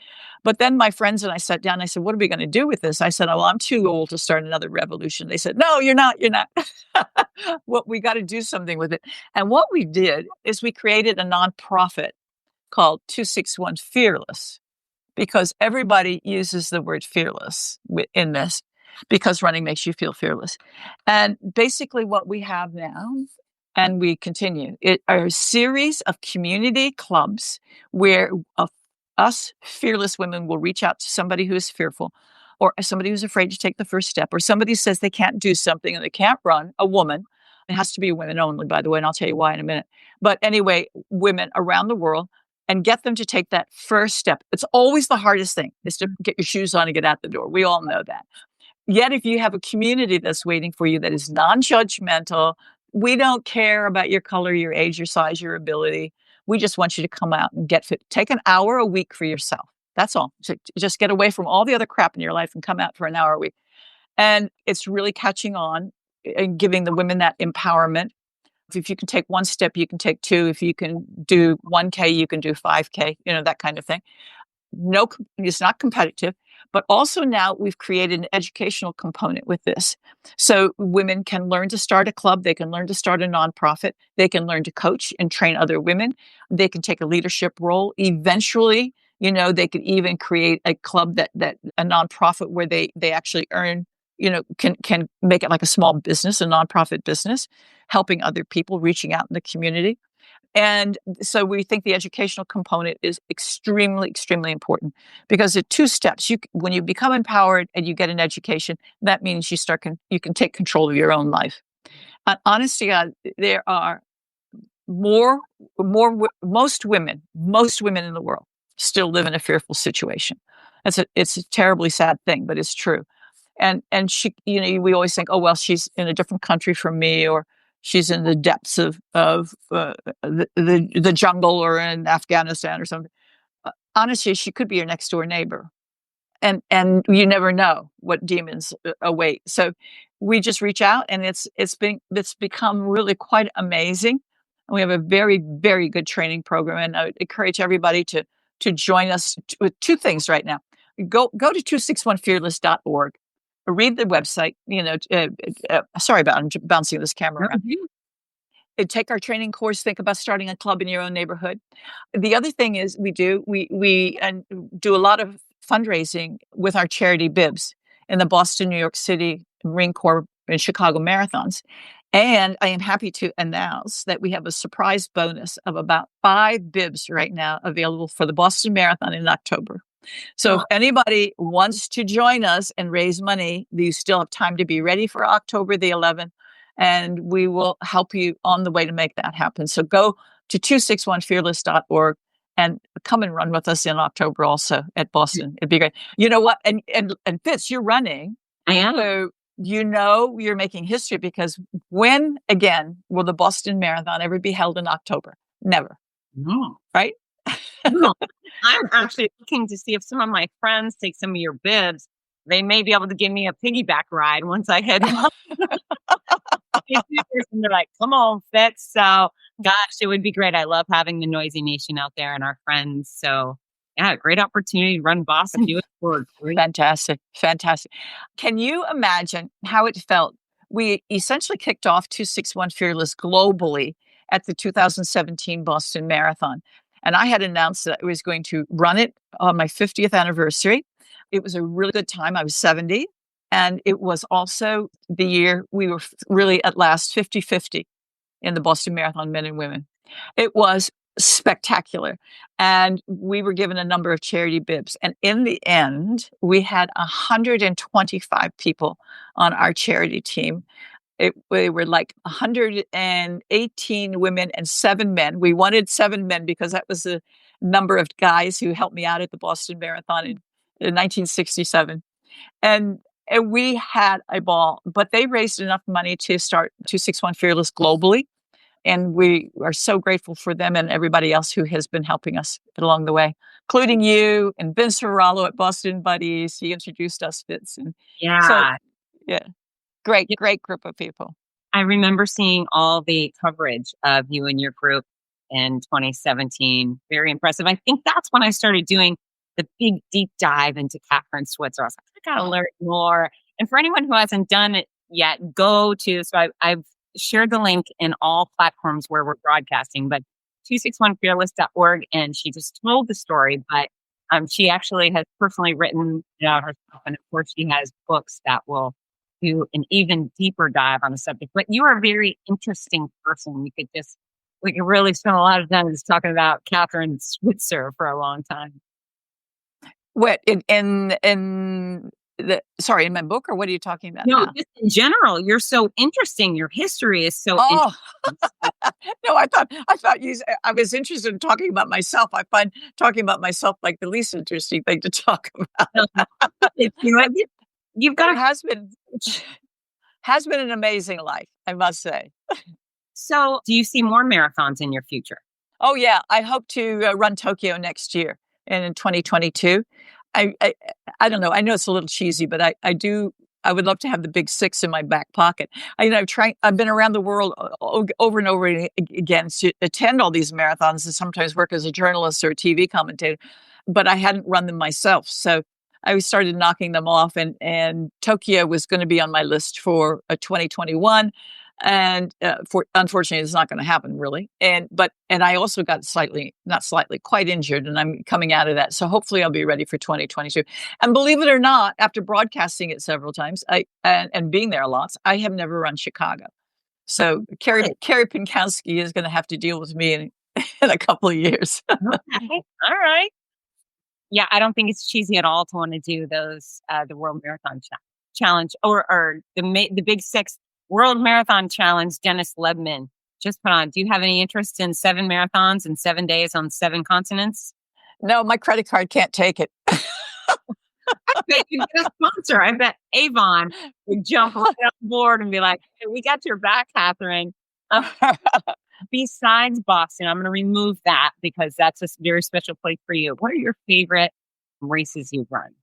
But then my friends and I sat down and I said, what are we going to do with this? I said, oh, well, I'm too old to start another revolution. They said, no, you're not. Well, we got to do something with it. And what we did is we created a nonprofit called 261 Fearless, because everybody uses the word fearless in this, because running makes you feel fearless. And basically what we have now, and we continue, it are a series of community clubs where us fearless women will reach out to somebody who is fearful, or somebody who's afraid to take the first step, or somebody says they can't do something and they can't run, a woman. It has to be women only, by the way, and I'll tell you why in a minute. But anyway, women around the world, and get them to take that first step. It's always the hardest thing, is to get your shoes on and get out the door. We all know that. Yet if you have a community that's waiting for you that is non-judgmental, we don't care about your color, your age, your size, your ability. We just want you to come out and get fit. Take an hour a week for yourself. That's all. Just get away from all the other crap in your life and come out for an hour a week. And it's really catching on and giving the women that empowerment. If you can take 1 step, you can take 2. If you can do 1K, you can do 5K, that kind of thing. No, it's not competitive. But also now we've created an educational component with this. So women can learn to start a club. They can learn to start a nonprofit. They can learn to coach and train other women. They can take a leadership role. Eventually, they could even create a club that a nonprofit where they actually earn, can make it like a small business, a nonprofit business, helping other people, reaching out in the community. And so we think the educational component is extremely, extremely important, because at 2 steps, when you become empowered and you get an education, that means you can take control of your own life. And honestly, there are most women in the world still live in a fearful situation. It's a terribly sad thing, but it's true. And she, we always think, oh, well, she's in a different country from me, or she's in the depths of the jungle, or in Afghanistan or something. Honestly, she could be your next door neighbor. And you never know what demons await. So we just reach out, and it's become really quite amazing. And we have a very, very good training program. And I would encourage everybody to join us with 2 things right now. Go to 261fearless.org. Read the website, sorry about I'm bouncing this camera around. Take our training course, think about starting a club in your own neighborhood. The other thing is we do a lot of fundraising with our charity Bibs in the Boston, New York City, Marine Corps, and Chicago marathons. And I am happy to announce that we have a surprise bonus of about 5 Bibs right now available for the Boston Marathon in October. So if anybody wants to join us and raise money, you still have time to be ready for October the 11th, and we will help you on the way to make that happen. So go to 261fearless.org and come and run with us in October also at Boston. It'd be great. You know what? And Fitz, you're running. I am. So you're making history, because when again will the Boston Marathon ever be held in October? Never, No. right? No. I'm actually looking to see if some of my friends take some of your bibs. They may be able to give me a piggyback ride once I head home. And they're like, come on, Fitz. So, gosh, it would be great. I love having the Noisy Nation out there and our friends. So, yeah, great opportunity to run Boston. Do it for free. Fantastic. Fantastic. Can you imagine how it felt? We essentially kicked off 261 Fearless globally at the 2017 Boston Marathon. And I had announced that I was going to run it on my 50th anniversary. It was a really good time. I was 70. And it was also the year we were really at last 50-50 in the Boston Marathon, men and women. It was spectacular. And we were given a number of charity bibs. And in the end, we had 125 people on our charity team. We were like 118 women and 7 men. We wanted 7 men because that was the number of guys who helped me out at the Boston Marathon in 1967. And we had a ball, but they raised enough money to start 261 Fearless globally. And we are so grateful for them and everybody else who has been helping us along the way, including you and Vince Ferrallo at Boston Buddies. He introduced us, Vince. And Yeah. yeah, great group of people. I remember seeing all the coverage of you and your group in 2017. Very impressive. I think that's when I started doing the big deep dive into Kathrine Switzer. I was like, I got to learn more. And for anyone who hasn't done it yet, I've shared the link in all platforms where we're broadcasting, but 261fearless.org. And she just told the story, but she actually has personally written it out herself. And of course, she has books that will do an even deeper dive on the subject. But you are a very interesting person. We could really spend a lot of time just talking about Kathrine Switzer for a long time. What in my book, or what are you talking about? No, now? just in general, you're so interesting. Your history is so interesting. No, I was interested in talking about myself. I find talking about myself like the least interesting thing to talk about. You've got has been an amazing life, I must say. So, do you see more marathons in your future? Oh yeah, I hope to run Tokyo next year and in 2022. I don't know. I know it's a little cheesy, but I would love to have the big 6 in my back pocket. I've been around the world over and over again to attend all these marathons and sometimes work as a journalist or a TV commentator, but I hadn't run them myself. So I started knocking them off, and Tokyo was going to be on my list for 2021. And unfortunately, it's not going to happen really. And I also got quite injured, and I'm coming out of that. So hopefully I'll be ready for 2022. And believe it or not, after broadcasting it several times, and being there a lot, I have never run Chicago. So Carrie Pinkowski is going to have to deal with me in a couple of years. Okay. All right. Yeah, I don't think it's cheesy at all to want to do those the World Marathon Challenge or the Big 6 World Marathon Challenge. Dennis Lebman just put on. Do you have any interest in 7 marathons in 7 days on 7 continents? No, my credit card can't take it. I bet you get a sponsor. I bet Avon would jump right on board and be like, hey, we got your back, Kathrine. Besides Boston, I'm going to remove that because that's a very special place for you. What are your favorite races you've run?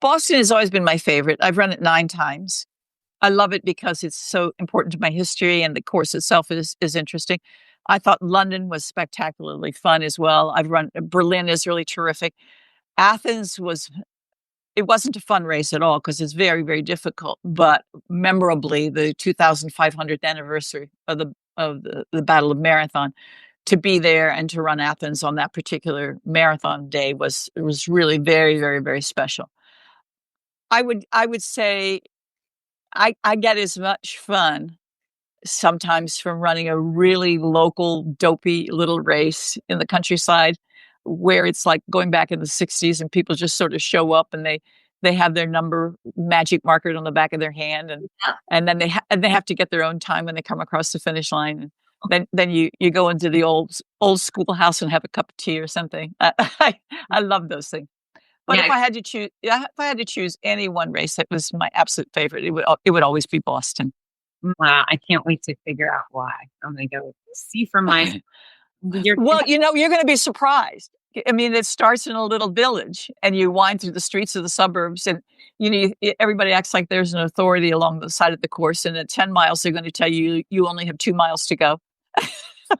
Boston has always been my favorite. I've run it 9 times. I love it because it's so important to my history, and the course itself is interesting. I thought London was spectacularly fun as well. Berlin is really terrific. Athens it wasn't a fun race at all because it's very, very difficult, but memorably the 2500th anniversary of the Battle of Marathon, to be there and to run Athens on that particular marathon day was really very, very, very special. I would say I get as much fun sometimes from running a really local, dopey little race in the countryside where it's like going back in the 60s and people just sort of show up and they have their number magic marker on the back of their hand, and then they have to get their own time when they come across the finish line. And then you go into the old schoolhouse and have a cup of tea or something. I love those things. But Yeah. if I had to choose any one race that was my absolute favorite, it would always be Boston. Wow, I can't wait to figure out why. I'm gonna go see for myself. You're Well, you're going to be surprised. I mean, it starts in a little village, and you wind through the streets of the suburbs, and everybody acts like there's an authority along the side of the course. And at 10 miles, they're going to tell you you only have 2 miles to go.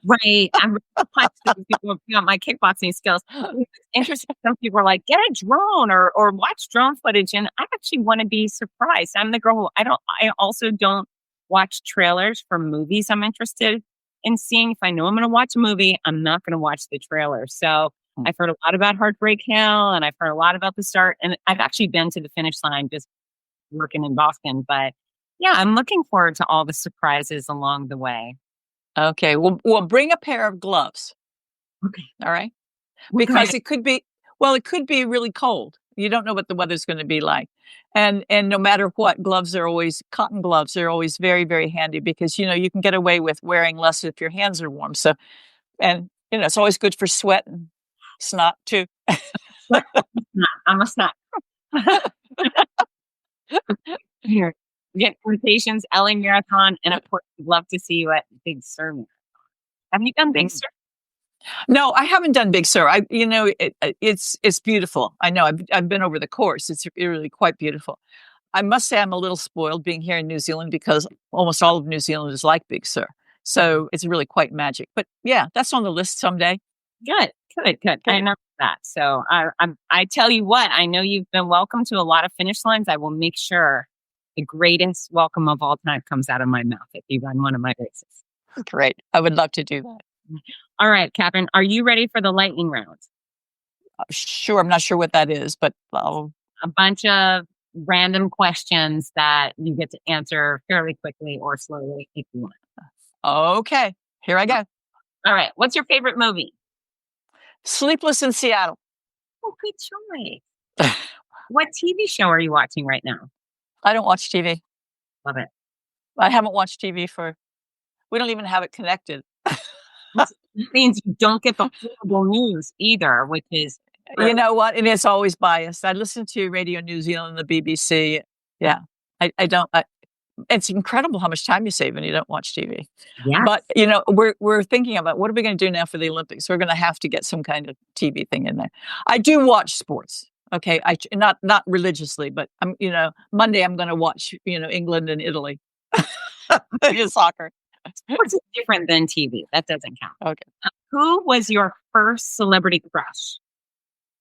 right. I'm punched people about my kickboxing skills. It's interesting. Some people are like, get a drone or watch drone footage, and I actually want to be surprised. I'm the girl who I also don't watch trailers for movies I'm interested in seeing. If I know I'm going to watch a movie, I'm not going to watch the trailer. So I've heard a lot about Heartbreak Hill, and I've heard a lot about the start, and I've actually been to the finish line just working in Boston. But yeah, I'm looking forward to all the surprises along the way. Okay, we'll bring a pair of gloves. Okay. All right, Okay. because it could be really cold. You don't know what the weather's going to be like, and no matter what, cotton gloves are always very, very handy, because you can get away with wearing less if your hands are warm. So, and it's always good for sweat and snot too. I'm a snot. Here, get invitations, LA Marathon, and of course, we'd love to see you at Big Sur Marathon. Have you done Big Sur? No, I haven't done Big Sur. It's beautiful. I know. I've been over the course. It's really quite beautiful. I must say I'm a little spoiled being here in New Zealand, because almost all of New Zealand is like Big Sur. So it's really quite magic. But yeah, that's on the list someday. Good. I know that. So I tell you what, I know you've been welcome to a lot of finish lines. I will make sure the greatest welcome of all time comes out of my mouth if you run one of my races. Great. I would love to do that. All right, Kathrine, are you ready for the lightning round? Sure. I'm not sure what that is, but a bunch of random questions that you get to answer fairly quickly or slowly if you want. Okay. Here I go. All right. What's your favorite movie? Sleepless in Seattle. Oh, good choice. What TV show are you watching right now? I don't watch TV. Love it. I haven't watched TV we don't even have it connected. That means you don't get the horrible news either, which is... You know what? And it's always biased. I listen to Radio New Zealand and the BBC. Yeah. I don't... it's incredible how much time you save when you don't watch TV. Yes. But, we're thinking about what are we going to do now for the Olympics? We're going to have to get some kind of TV thing in there. I do watch sports. Okay. Not religiously, but Monday I'm going to watch, England and Italy. Soccer. Sports is different than TV. That doesn't count. Okay. Who was your first celebrity crush?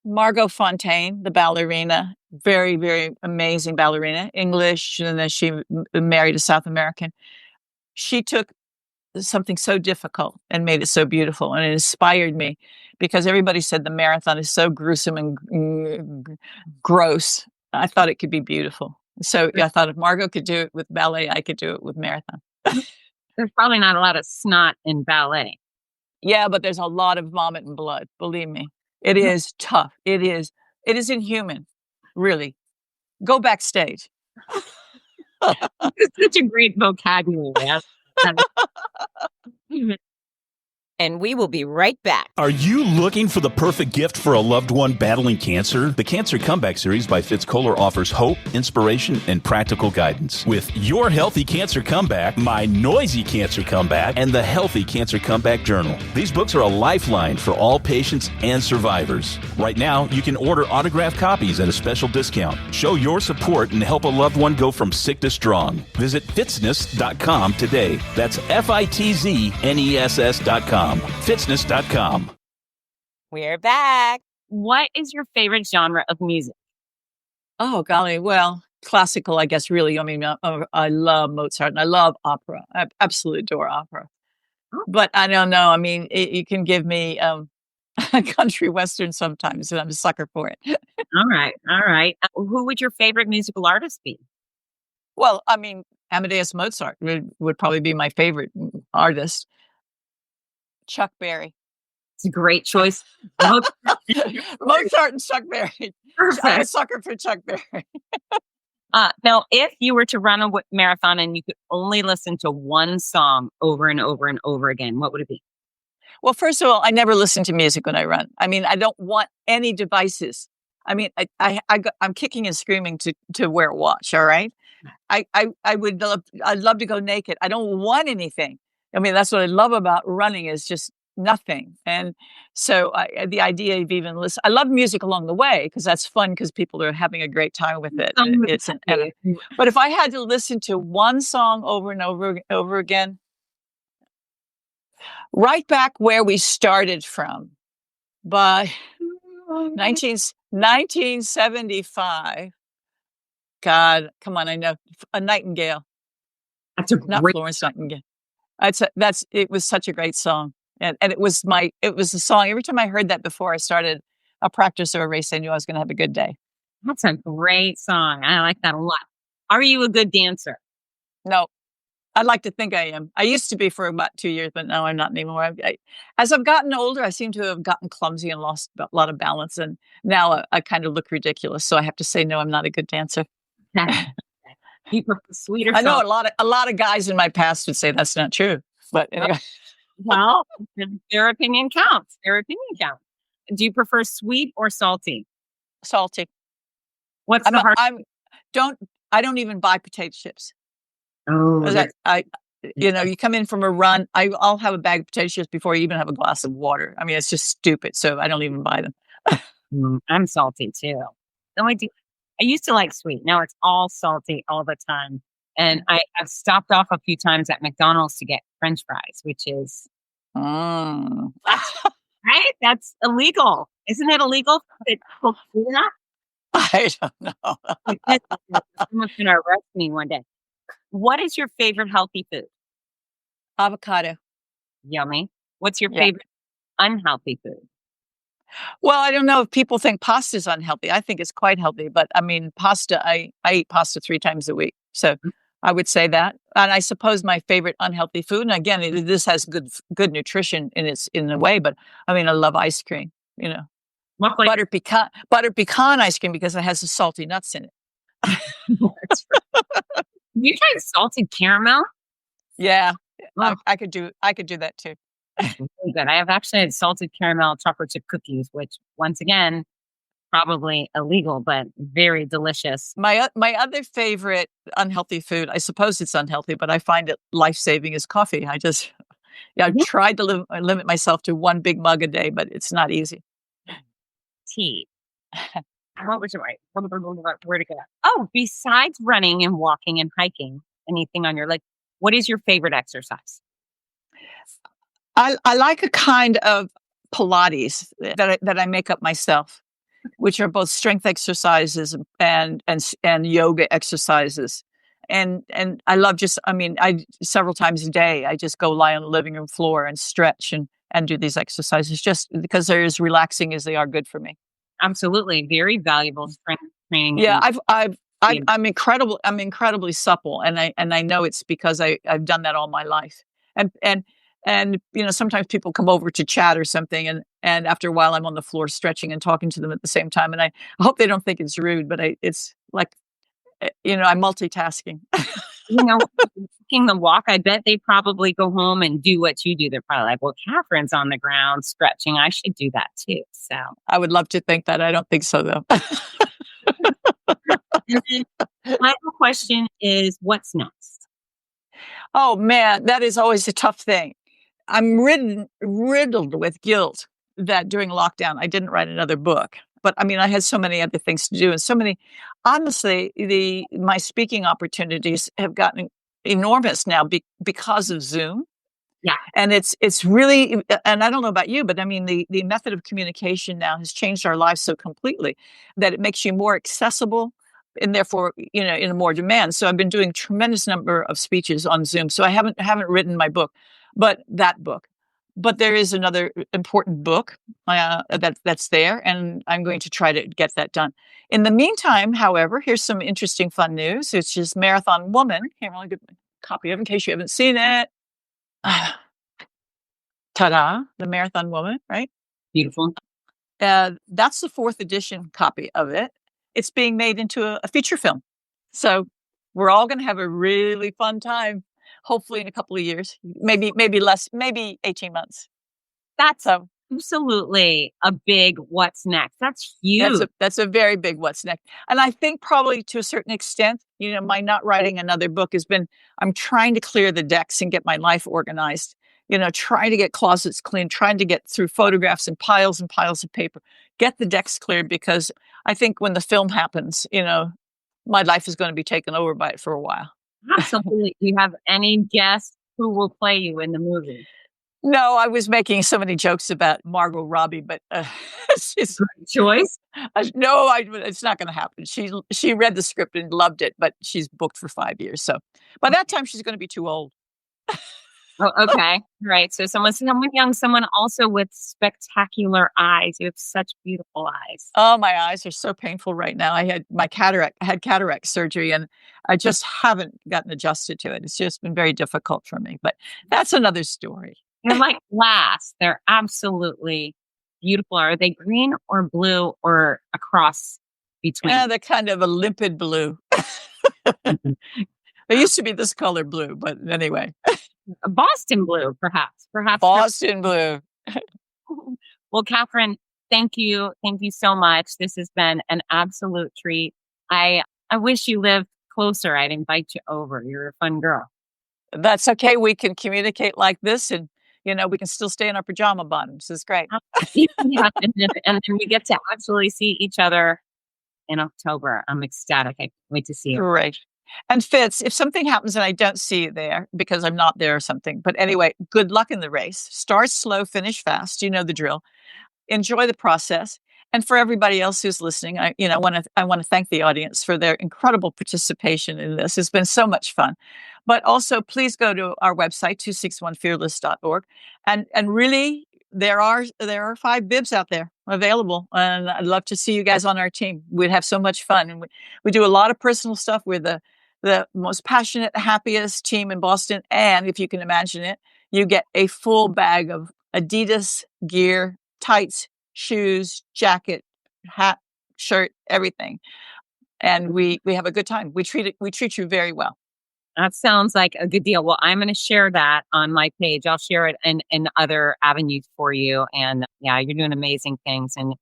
Margot Fontaine, the ballerina, very, very amazing ballerina, English, and then she married a South American. She took something so difficult and made it so beautiful, and it inspired me, because everybody said the marathon is so gruesome and gross. I thought it could be beautiful. So I thought if Margot could do it with ballet, I could do it with marathon. There's probably not a lot of snot in ballet. Yeah, but there's a lot of vomit and blood. Believe me. It is tough. It is inhuman. Really. Go backstage. It's such a great vocabulary. And we will be right back. Are you looking for the perfect gift for a loved one battling cancer? The Cancer Comeback Series by Fitz Kohler offers hope, inspiration, and practical guidance. With Your Healthy Cancer Comeback, My Noisy Cancer Comeback, and The Healthy Cancer Comeback Journal. These books are a lifeline for all patients and survivors. Right now, you can order autographed copies at a special discount. Show your support and help a loved one go from sick to strong. Visit fitzness.com today. That's FITZNESS.com. Fitzness.com. We're back. What is your favorite genre of music? Oh, golly. Well, classical, I guess, really. I mean, I love Mozart and I love opera. I absolutely adore opera. But I don't know. I mean, you can give me country western sometimes, and I'm a sucker for it. All right. Who would your favorite musical artist be? Well, I mean, Amadeus Mozart would probably be my favorite artist. Chuck Berry. It's a great choice. Mozart and Chuck Berry. Perfect. I'm a sucker for Chuck Berry. Now, if you were to run a marathon and you could only listen to one song over and over and over again, what would it be? Well, first of all, I never listen to music when I run. I mean, I don't want any devices I mean, I'm kicking and screaming to wear a watch. All right. I'd love to go naked. I don't want anything. I mean, that's what I love about running is just nothing. And so the idea of even listen, I love music along the way because that's fun because people are having a great time with it. But if I had to listen to one song over and over again, right back where we started from by 1975. God, come on, I know. A Nightingale. That's a Not great. Florence Nightingale. It was such a great song. And it was the song. Every time I heard that before I started a practice or a race, I knew I was going to have a good day. That's a great song. I like that a lot. Are you a good dancer? No, I'd like to think I am. I used to be for about 2 years, but now I'm not anymore. As I've gotten older, I seem to have gotten clumsy and lost a lot of balance. And now I kind of look ridiculous. So I have to say, no, I'm not a good dancer. You prefer sweet or I know salty? a lot of guys in my past would say that's not true. But anyway, Well, their opinion counts. Their opinion counts. Do you prefer sweet or salty? salty. What's I'm, the hard? I don't even buy potato chips. Oh, You come in from a run. I'll have a bag of potato chips before you even have a glass of water. I mean, it's just stupid. So I don't even buy them. I'm salty too. I used to like sweet. Now it's all salty all the time. And I've stopped off a few times at McDonald's to get French fries, which is Mm. right. That's illegal, isn't it? Illegal to do that? I don't know. Someone's gonna arrest me one day. What is your favorite healthy food? Avocado. Yummy. What's your Yeah. favorite unhealthy food? Well, I don't know if people think pasta is unhealthy. I think it's quite healthy, but I mean, pasta. I eat pasta 3 times a week, so I would say that. And I suppose my favorite unhealthy food. And again, this has good nutrition in a way, but I mean, I love ice cream. You know, What flavor? butter pecan ice cream because it has the salty nuts in it. You tried salted caramel? Yeah, Oh, I could do that too. really good. I have actually had salted caramel chocolate chip cookies, which once again, probably illegal, but very delicious. My other favorite unhealthy food, I suppose it's unhealthy, but I find it life-saving is coffee. I've Mhm. tried to limit myself to 1 big mug a day, but it's not easy. Tea. What was it right? Where to go? Oh, besides running and walking and hiking, anything on your like, what is your favorite exercise? I like a kind of Pilates that I make up myself, which are both strength exercises and yoga exercises. And I love I several times a day, I just go lie on the living room floor and stretch and do these exercises just because they're as relaxing as they are good for me. Absolutely. Very valuable strength training. Yeah, Yeah. I'm incredibly supple, and I know it's because I've done that all my life. And sometimes people come over to chat or something, and after a while I'm on the floor stretching and talking to them at the same time, and I hope they don't think it's rude, but it's like I'm multitasking. Taking the walk, I bet they probably go home and do what you do. They're probably like, well, Catherine's on the ground stretching. I should do that too. So I would love to think that. I don't think so though. and then final question is what's next? Oh man, that is always a tough thing. I'm riddled with guilt that during lockdown I didn't write another book. But I mean, I had so many other things to do, and so many. Honestly, my speaking opportunities have gotten enormous now because of Zoom. Yeah. And it's really, and I don't know about you, but I mean, the method of communication now has changed our lives so completely that it makes you more accessible and therefore, in more demand. So I've been doing tremendous number of speeches on Zoom. So I haven't written my book, but that book. But there is another important book that's there, and I'm going to try to get that done. In the meantime, however, here's some interesting, fun news. It's just Marathon Woman. Here, I'll get a copy of it in case you haven't seen it. Ta-da, the Marathon Woman, right? Beautiful. That's the 4th edition copy of it. It's being made into a feature film. So we're all going to have a really fun time, hopefully in a couple of years, maybe less, maybe 18 months. That's So absolutely a big what's next. That's huge. That's a very big what's next. And I think probably to a certain extent, my not writing another book has been, I'm trying to clear the decks and get my life organized, trying to get closets clean, trying to get through photographs and piles of paper, get the decks cleared, because I think when the film happens, my life is going to be taken over by it for a while. Absolutely. Do you have any guess who will play you in the movie? No, I was making so many jokes about Margot Robbie, but she's Great choice. no, it's not going to happen. She read the script and loved it, but she's booked for 5 years. So by that time, she's going to be too old. Oh, okay. Right. So someone young, someone also with spectacular eyes. You have such beautiful eyes. Oh, my eyes are so painful right now. I had cataract surgery, and I just haven't gotten adjusted to it. It's just been very difficult for me, but that's another story. They're like glass. They're absolutely beautiful. Are they green or blue or a cross between? Yeah, they're kind of a limpid blue. They used to be this color blue, but anyway. Boston blue, perhaps. Boston blue. Well, Kathrine, thank you. Thank you so much. This has been an absolute treat. I wish you lived closer. I'd invite you over. You're a fun girl. That's okay. We can communicate like this, and we can still stay in our pajama bottoms. It's great. Yeah, and then we get to actually see each other in October. I'm ecstatic. I can't wait to see you. Great. And Fitz, if something happens and I don't see you there because I'm not there or something, but anyway, good luck in the race. Start slow, finish fast. You know the drill. Enjoy the process. And for everybody else who's listening, I want to thank the audience for their incredible participation in this. It's been so much fun. But also, please go to our website, 261fearless.org, and really, there are 5 bibs out there available, and I'd love to see you guys on our team. We'd have so much fun, and we do a lot of personal stuff. We're the most passionate, happiest team in Boston, and if you can imagine it, you get a full bag of Adidas gear, tights, shoes, jacket, hat, shirt, everything, and we have a good time. We treat you very well. That sounds like a good deal. Well, I'm going to share that on my page. I'll share it in other avenues for you. And yeah, you're doing amazing things and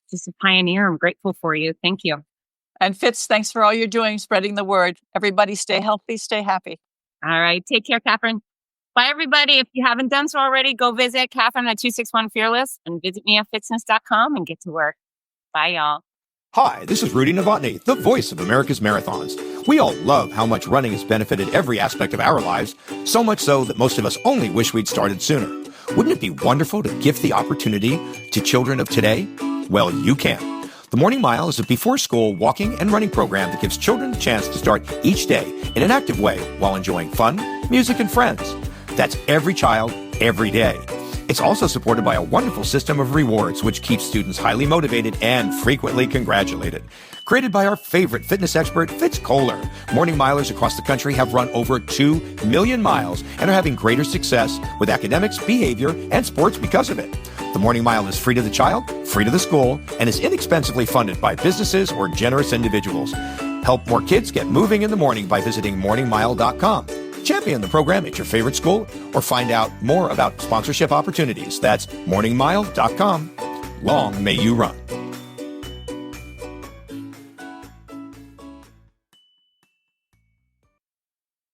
just a pioneer. I'm grateful for you. Thank you. And Fitz, thanks for all you're doing, spreading the word. Everybody stay healthy, stay happy. All right. Take care, Kathrine. Bye, everybody. If you haven't done so already, go visit Kathrine at 261 Fearless and visit me at fitzness.com and get to work. Bye, y'all. Hi, this is Rudy Novotny, the voice of America's Marathons. We all love how much running has benefited every aspect of our lives, so much so that most of us only wish we'd started sooner. Wouldn't it be wonderful to gift the opportunity to children of today? Well, you can. The Morning Mile is a before-school walking and running program that gives children a chance to start each day in an active way while enjoying fun, music, and friends. That's every child, every day. It's also supported by a wonderful system of rewards, which keeps students highly motivated and frequently congratulated. Created by our favorite fitness expert, Fitz Kohler, Morning Milers across the country have run over 2 million miles and are having greater success with academics, behavior, and sports because of it. The Morning Mile is free to the child, free to the school, and is inexpensively funded by businesses or generous individuals. Help more kids get moving in the morning by visiting morningmile.com. Champion the program at your favorite school or find out more about sponsorship opportunities. That's morningmile.com. Long may you run.